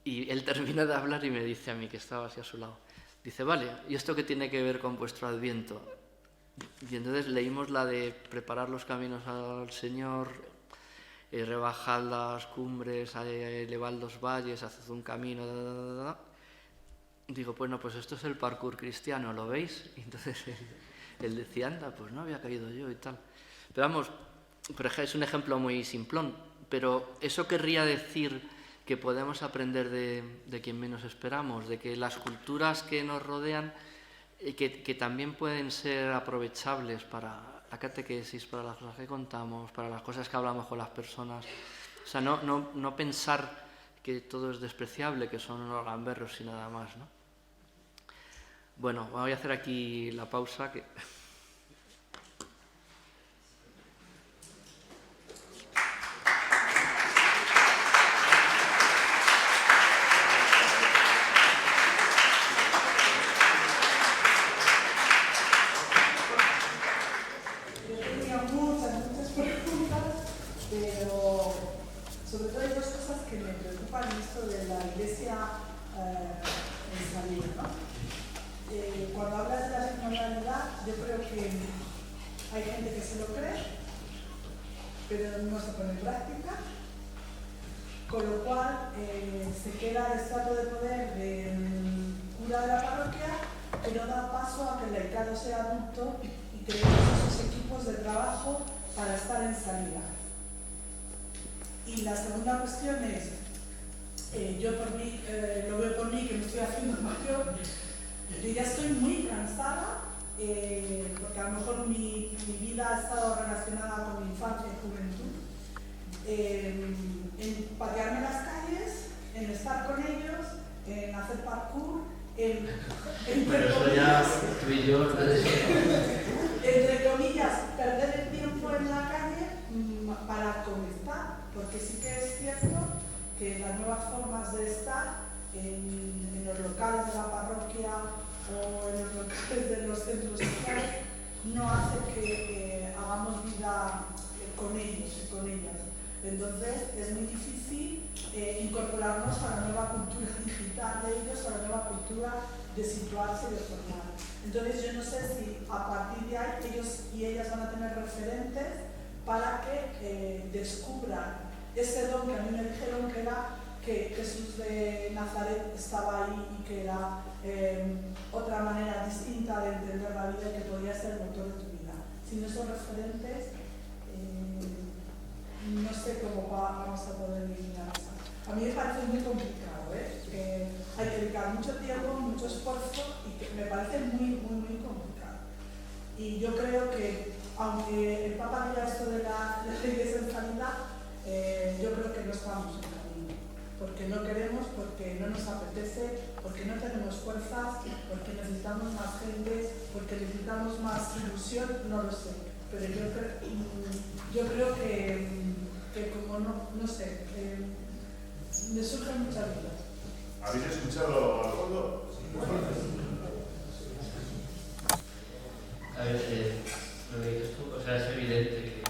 Y él termina de hablar y me dice a mí, que estaba así a su lado, dice, vale, ¿y esto qué tiene que ver con vuestro Adviento? Y entonces leímos la de preparar los caminos al Señor, rebajad las cumbres, elevad los valles, haced un camino, Digo, bueno, pues esto es el parkour cristiano, ¿lo veis? Y entonces él decía, anda, pues no había caído yo y tal. Pero vamos, es un ejemplo muy simplón, pero eso querría decir que podemos aprender de quien menos esperamos, de que las culturas que nos rodean, que también pueden ser aprovechables para la catequesis, para las cosas que contamos, para las cosas que hablamos con las personas. O sea, no pensar que todo es despreciable, que son unos gamberros y nada más, ¿no? Bueno, voy a hacer aquí la pausa. Sobre todo hay dos cosas que me preocupan en esto de la Iglesia en salida, ¿no? Cuando hablas de la sexualidad, yo creo que hay gente que se lo cree, pero no se pone en práctica, con lo cual se queda el estrato de poder del cura de la parroquia, que no da paso a que el laicado sea adulto y creemos esos equipos de trabajo para estar en salida. Y la segunda cuestión es, yo por mí, lo veo por mí que me estoy haciendo mayor, yo ya estoy muy cansada, porque a lo mejor mi vida ha estado relacionada con mi infancia y juventud, en patearme las calles, en estar con ellos, en hacer parkour, entre comillas, perder el tiempo en la calle para conectar, porque sí que es cierto que las nuevas formas de estar en los locales de la parroquia o en los locales de los centros sociales no hace que hagamos vida con ellos y con ellas. Entonces es muy difícil incorporarnos a la nueva cultura digital de ellos, a la nueva cultura de situarse y de formar. Entonces yo no sé si a partir de ahí ellos y ellas van a tener referentes para que descubran ese don que a mí me dijeron que era que Jesús de Nazaret estaba ahí y que era otra manera distinta de entender la vida y que podía ser el motor de tu vida. Sin esos referentes, no sé cómo vamos a poder vivir la vida. A mí me parece muy complicado, que hay que dedicar mucho tiempo, mucho esfuerzo y que me parece muy complicado. Y yo creo que aunque el Papa diga esto de la ley de sensibilidad, yo creo que no estamos en camino, porque no queremos, porque no nos apetece, porque no tenemos fuerzas, porque necesitamos más gente, porque necesitamos más ilusión, no lo sé, pero yo creo que como no sé, me surgen muchas dudas. ¿Habéis escuchado al fondo? A ver, lo que dices tú, o sea, es evidente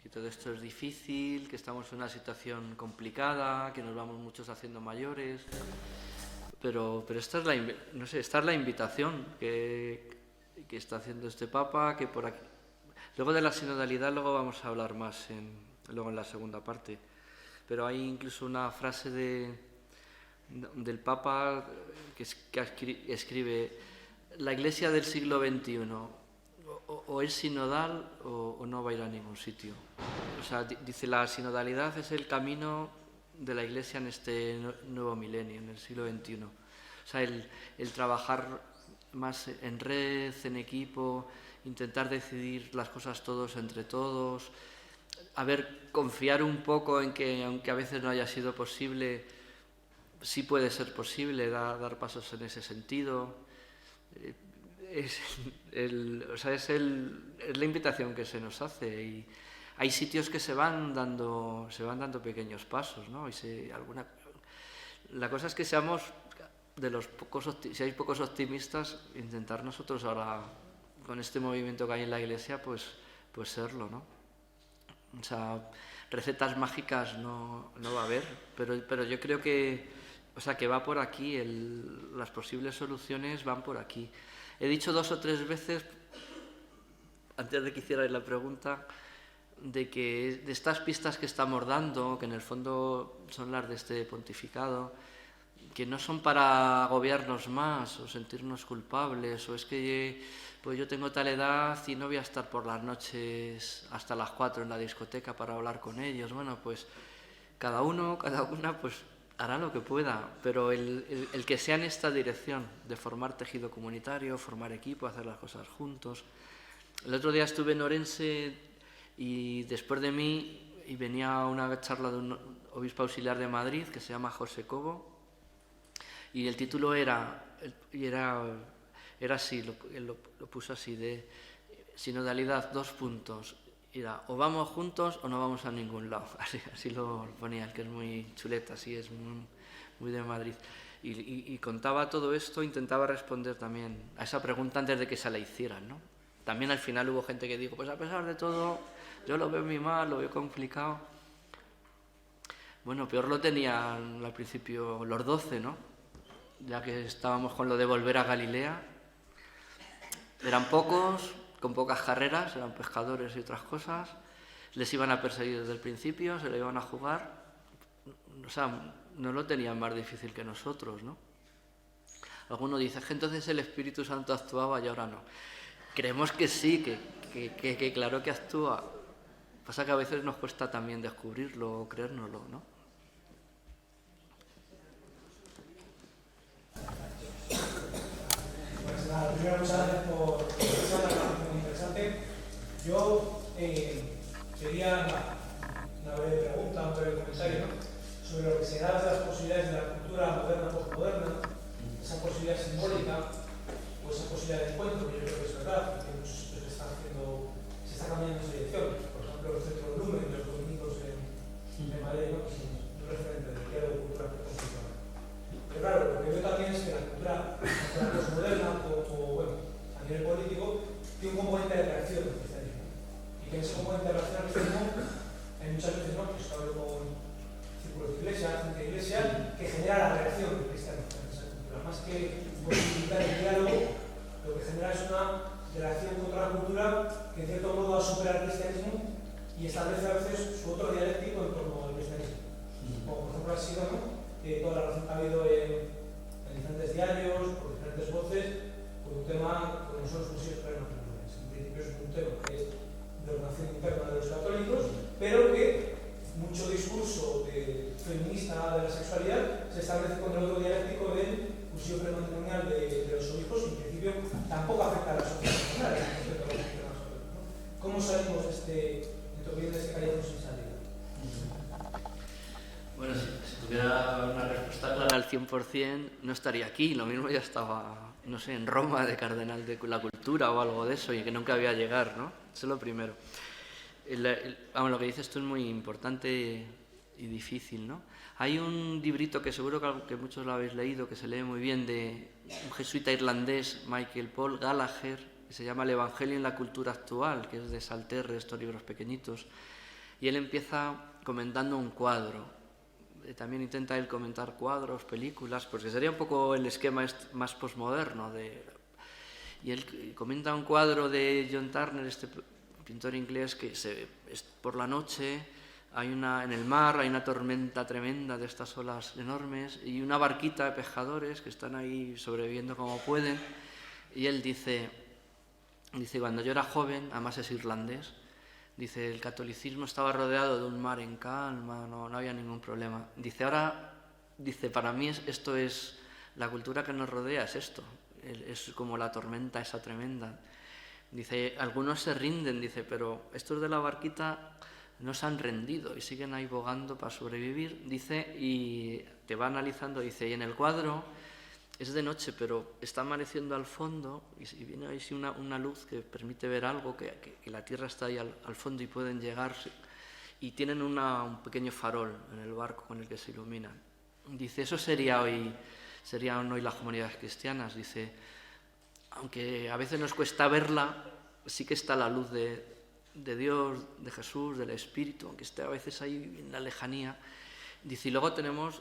que todo esto es difícil, que estamos en una situación complicada, que nos vamos muchos haciendo mayores, pero esta es la invitación que está haciendo este Papa, que por aquí. Luego de la sinodalidad luego vamos a hablar más luego en la segunda parte, pero hay incluso una frase del Papa que escribe: la Iglesia del siglo XXI o es sinodal o no va a ir a ningún sitio. O sea, dice, la sinodalidad es el camino de la Iglesia en este nuevo milenio, en el siglo XXI. O sea, el trabajar más en red, en equipo, intentar decidir las cosas todos entre todos, confiar un poco en que, aunque a veces no haya sido posible, sí puede ser posible dar pasos en ese sentido. Es la invitación que se nos hace, y hay sitios que se van dando pequeños pasos, ¿no? La cosa es que seamos seáis pocos optimistas, intentar nosotros ahora, con este movimiento que hay en la Iglesia, pues serlo, ¿no? O sea, recetas mágicas no va a haber, pero yo creo que va por aquí, las posibles soluciones van por aquí. He dicho 2 o 3 veces, antes de que hicierais la pregunta, de estas pistas que estamos dando, que en el fondo son las de este pontificado, que no son para agobiarnos más o sentirnos culpables, o es que pues yo tengo tal edad y no voy a estar por las noches hasta las 4 en la discoteca para hablar con ellos. Bueno, pues cada una pues hará lo que pueda, pero el que sea en esta dirección de formar tejido comunitario, formar equipo, hacer las cosas juntos. El otro día estuve en Orense y después de mí venía una charla de un obispo auxiliar de Madrid que se llama José Cobo, y el título era así, lo puso así, de sinodalidad, 2 puntos. Era, o vamos juntos o no vamos a ningún lado. Así lo ponía, el que es muy chuleta, así es muy de Madrid. Y contaba todo esto, intentaba responder también a esa pregunta antes de que se la hicieran, ¿no? También al final hubo gente que dijo, pues a pesar de todo, yo lo veo muy mal, lo veo complicado. Bueno, peor lo tenían al principio los 12, ¿no? Ya que estábamos con lo de volver a Galilea. Eran pocos, con pocas carreras, eran pescadores y otras cosas, les iban a perseguir desde el principio, se lo iban a jugar, o sea, no lo tenían más difícil que nosotros, ¿no? Alguno dice que entonces el Espíritu Santo actuaba y ahora no. Creemos que sí, que claro que actúa. Pasa que a veces nos cuesta también descubrirlo o creérnoslo, ¿no? Pues nada, primero muchas gracias por esta presentación muy interesante. Yo quería una breve pregunta, un breve comentario, ¿no? Sobre lo que se da de las posibilidades de la cultura moderna, postmoderna, esa posibilidad simbólica o esa posibilidad de encuentro, que yo creo que es verdad, porque muchos sitios se está cambiando esa dirección. Por ejemplo, el Centro de Lumen, los dominicos de Madrid, ¿no? Que son un referente del diálogo cultural contemporáneo. Pero claro, lo que veo también es que la cultura postmoderna, bueno, a nivel político, tiene un componente de reacción al cristianismo. Y que en ese componente de reacción al cristianismo hay muchas veces, ¿no? Que se habla con círculos de iglesia, gente de iglesia, que genera la reacción del cristianismo en esa cultura. Más que posibilitar el diálogo, lo que genera es una reacción contra la cultura que en cierto modo va a superar el cristianismo y establece a veces su otro dialéctico en torno al cristianismo. Como por ejemplo ha sido, ¿no? Toda la relación que ha habido en diferentes diarios, por diferentes voces, por un tema que no son exclusivos prematrimoniales. En principio es un tema que es de ordenación interna de los católicos, pero que mucho discurso feminista de la sexualidad se establece con el otro dialéctico del cursillo prematrimonial de los obispos, y en principio tampoco afecta a las otras personas, ¿no? ¿Cómo salimos de este callejón sin salida? Bueno, si tuviera una respuesta clara al 100%, no estaría aquí. Lo mismo ya estaba, no sé, en Roma de cardenal de la cultura o algo de eso, y que nunca había llegar, ¿no? Eso es lo primero. Vamos, lo que dices tú es muy importante y difícil, ¿no? Hay un librito que seguro que muchos lo habéis leído, que se lee muy bien, de un jesuita irlandés, Michael Paul Gallagher, que se llama El Evangelio en la cultura actual, que es de Salterre, estos libros pequeñitos, y él empieza comentando un cuadro. También intenta él comentar cuadros, películas, porque sería un poco el esquema más posmoderno. Y él comenta un cuadro de John Turner, este pintor inglés, que por la noche en el mar hay una tormenta tremenda de estas olas enormes y una barquita de pescadores que están ahí sobreviviendo como pueden. Y él dice, cuando yo era joven, además es irlandés, dice, el catolicismo estaba rodeado de un mar en calma, no había ningún problema. Dice, para mí esto es, la cultura que nos rodea es esto, es como la tormenta esa tremenda. Dice, algunos se rinden, dice, pero estos de la barquita no se han rendido y siguen ahí bogando para sobrevivir. Dice, y te va analizando, dice, y en el cuadro es de noche, pero está amaneciendo al fondo y viene ahí una luz que permite ver algo, que la tierra está ahí al fondo y pueden llegar, y tienen un pequeño farol en el barco con el que se iluminan. Dice, eso serían hoy las comunidades cristianas. Dice, aunque a veces nos cuesta verla, sí que está la luz de Dios, de Jesús, del Espíritu, aunque esté a veces ahí en la lejanía. Dice, y luego tenemos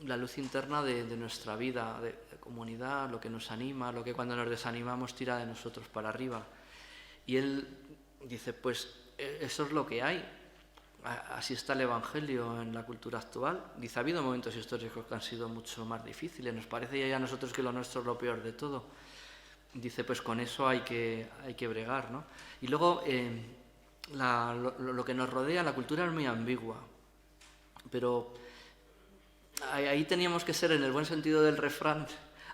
la luz interna de nuestra vida, de comunidad, lo que nos anima, lo que cuando nos desanimamos tira de nosotros para arriba. Y él dice, pues eso es lo que hay. Así está el Evangelio en la cultura actual. Dice, ha habido momentos históricos que han sido mucho más difíciles. Nos parece ya a nosotros que lo nuestro es lo peor de todo. Dice, pues con eso hay que bregar, ¿no? Y luego, lo que nos rodea, la cultura es muy ambigua. Pero ahí teníamos que ser, en el buen sentido del refrán,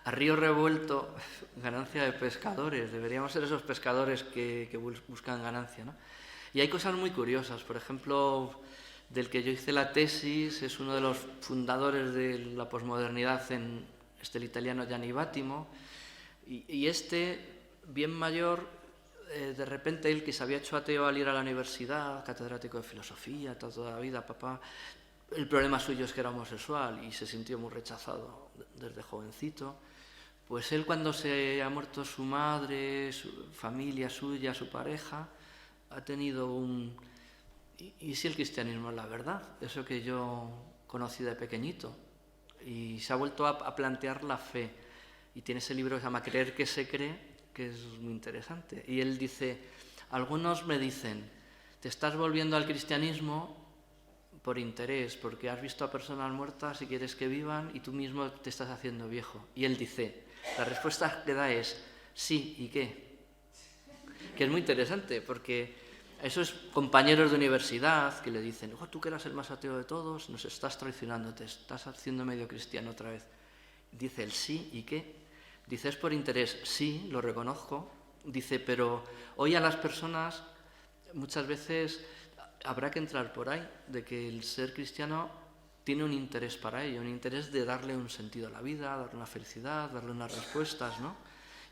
a río revuelto, ganancia de pescadores. Deberíamos ser esos pescadores que buscan ganancia, ¿no? Y hay cosas muy curiosas. Por ejemplo, del que yo hice la tesis, es uno de los fundadores de la posmodernidad, el italiano Gianni Vattimo, y bien mayor, de repente él, que se había hecho ateo al ir a la universidad, catedrático de filosofía, toda la vida, papá, el problema suyo es que era homosexual y se sintió muy rechazado desde jovencito. Pues él, cuando se ha muerto su madre, su familia suya, su pareja, ha tenido ¿y si el cristianismo es la verdad? Eso que yo conocí de pequeñito. Y se ha vuelto a plantear la fe. Y tiene ese libro que se llama Creer que se cree, que es muy interesante. Y él dice, algunos me dicen, te estás volviendo al cristianismo por interés, porque has visto a personas muertas y quieres que vivan y tú mismo te estás haciendo viejo. Y él dice, la respuesta que da es, sí, ¿y qué? Que es muy interesante, porque esos compañeros de universidad que le dicen, tú que eras el más ateo de todos, nos estás traicionando, te estás haciendo medio cristiano otra vez. Dice el sí, ¿y qué? Dice, es por interés, sí, lo reconozco. Dice, pero hoy a las personas muchas veces habrá que entrar por ahí, de que el ser cristiano tiene un interés para ello, un interés de darle un sentido a la vida, darle una felicidad, darle unas respuestas, ¿no?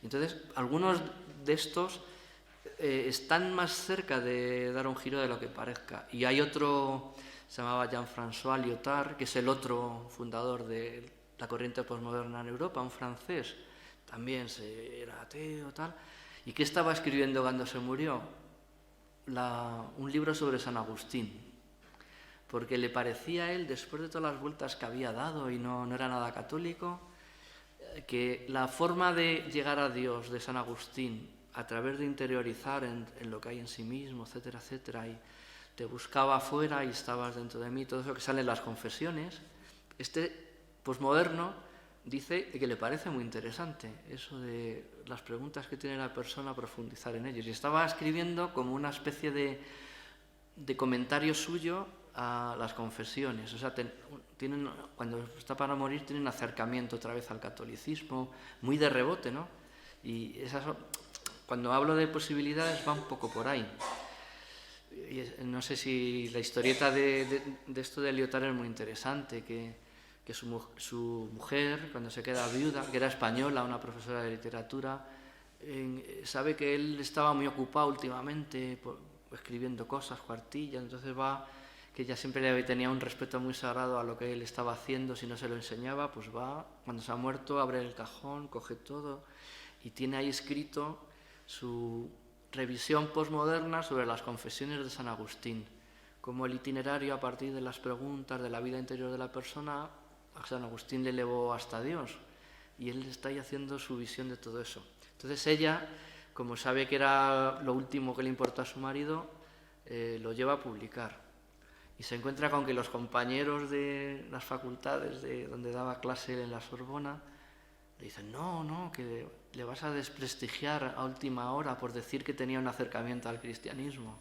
Entonces, algunos de estos están más cerca de dar un giro de lo que parezca. Y hay otro, se llamaba Jean-François Lyotard, que es el otro fundador de la corriente posmoderna en Europa, un francés, también era ateo, tal. ¿Y qué estaba escribiendo cuando se murió? Un libro sobre San Agustín, porque le parecía a él, después de todas las vueltas que había dado y no era nada católico, que la forma de llegar a Dios de San Agustín, a través de interiorizar en lo que hay en sí mismo, etcétera, etcétera, y te buscaba afuera y estabas dentro de mí, todo eso que sale en las confesiones, este posmoderno dice que le parece muy interesante eso de las preguntas que tiene la persona, profundizar en ellos. Y estaba escribiendo como una especie de comentario suyo a las confesiones. O sea, cuando está para morir tiene un acercamiento otra vez al catolicismo, muy de rebote, ¿no? Y cuando hablo de posibilidades va un poco por ahí. no sé si la historieta de esto de Lyotard es muy interesante, que su mujer, cuando se queda viuda, que era española, una profesora de literatura, sabe que él estaba muy ocupado últimamente escribiendo cosas, cuartillas, entonces que ella siempre tenía un respeto muy sagrado a lo que él estaba haciendo. Si no se lo enseñaba, pues cuando se ha muerto, abre el cajón, coge todo y tiene ahí escrito su revisión posmoderna sobre las confesiones de San Agustín, como el itinerario a partir de las preguntas de la vida interior de la persona, a San Agustín le elevó hasta Dios, y él está ahí haciendo su visión de todo eso. Entonces ella, como sabe que era lo último que le importó a su marido, lo lleva a publicar. Y se encuentra con que los compañeros de las facultades donde daba clase en la Sorbona le dicen, no, que le vas a desprestigiar a última hora por decir que tenía un acercamiento al cristianismo.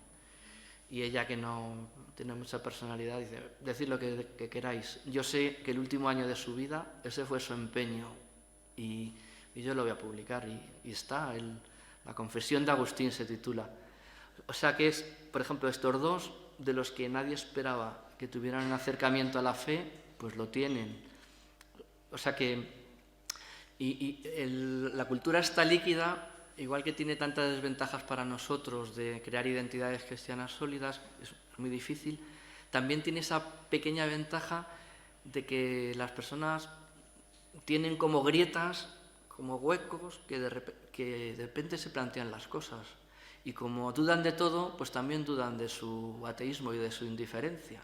Y ella, que no tiene mucha personalidad, dice, decid lo que queráis. Yo sé que el último año de su vida, ese fue su empeño, y yo lo voy a publicar. Y está, la confesión de Agustín se titula. O sea que es, por ejemplo, estos dos, de los que nadie esperaba que tuvieran un acercamiento a la fe, pues lo tienen. O sea que la cultura está líquida, igual que tiene tantas desventajas para nosotros de crear identidades cristianas sólidas, es muy difícil, también tiene esa pequeña ventaja de que las personas tienen como grietas, como huecos, que de repente se plantean las cosas. Y como dudan de todo, pues también dudan de su ateísmo y de su indiferencia.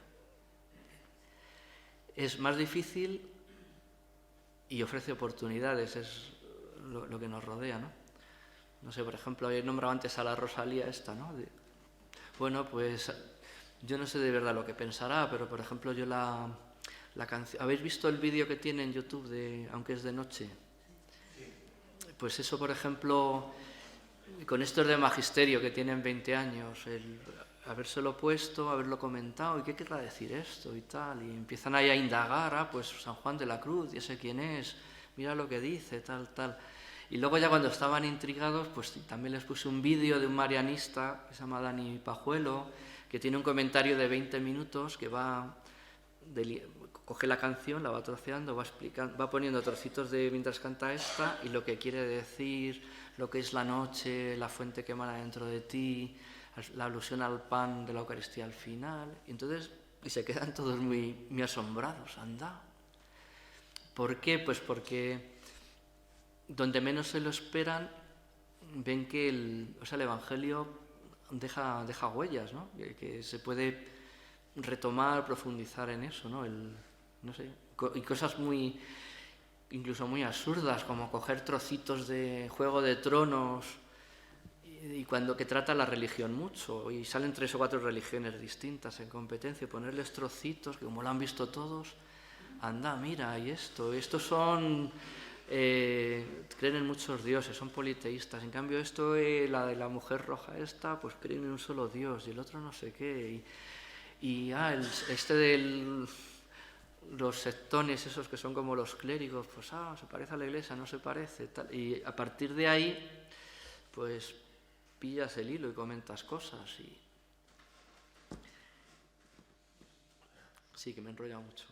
Es más difícil y ofrece oportunidades, es lo que nos rodea, ¿no? No sé, por ejemplo, habéis nombrado antes a la Rosalía esta, ¿no? Bueno, pues yo no sé de verdad lo que pensará, pero por ejemplo yo la canción... ¿Habéis visto el vídeo que tiene en YouTube de Aunque es de noche? Pues eso, por ejemplo, con estos de magisterio que tienen 20 años, el habérselo puesto, haberlo comentado, ¿y qué querrá decir esto? Y tal, y empiezan ahí a indagar, pues San Juan de la Cruz, ya sé quién es, mira lo que dice, tal. Y luego ya cuando estaban intrigados, pues también les puse un vídeo de un marianista que se llama Dani Pajuelo, que tiene un comentario de 20 minutos que coge la canción, la va troceando, va poniendo trocitos mientras canta esta y lo que quiere decir, lo que es la noche, la fuente que emana dentro de ti, la alusión al pan de la Eucaristía al final. Y se quedan todos muy, muy asombrados, anda. ¿Por qué? Pues porque donde menos se lo esperan, ven que el Evangelio deja huellas, ¿no? Que se puede retomar, profundizar en eso, ¿no? Y cosas incluso muy absurdas, como coger trocitos de Juego de Tronos que trata la religión mucho, y salen 3 o 4 religiones distintas en competencia, y ponerles trocitos, que como lo han visto todos, anda, mira, y estos son... creen en muchos dioses, son politeístas. En cambio la de la mujer roja esta, pues creen en un solo Dios, y el otro no sé qué. Los sectones esos que son como los clérigos, pues se parece a la iglesia, no se parece, tal. Y a partir de ahí, pues pillas el hilo y comentas cosas. Sí, que me he enrollado mucho.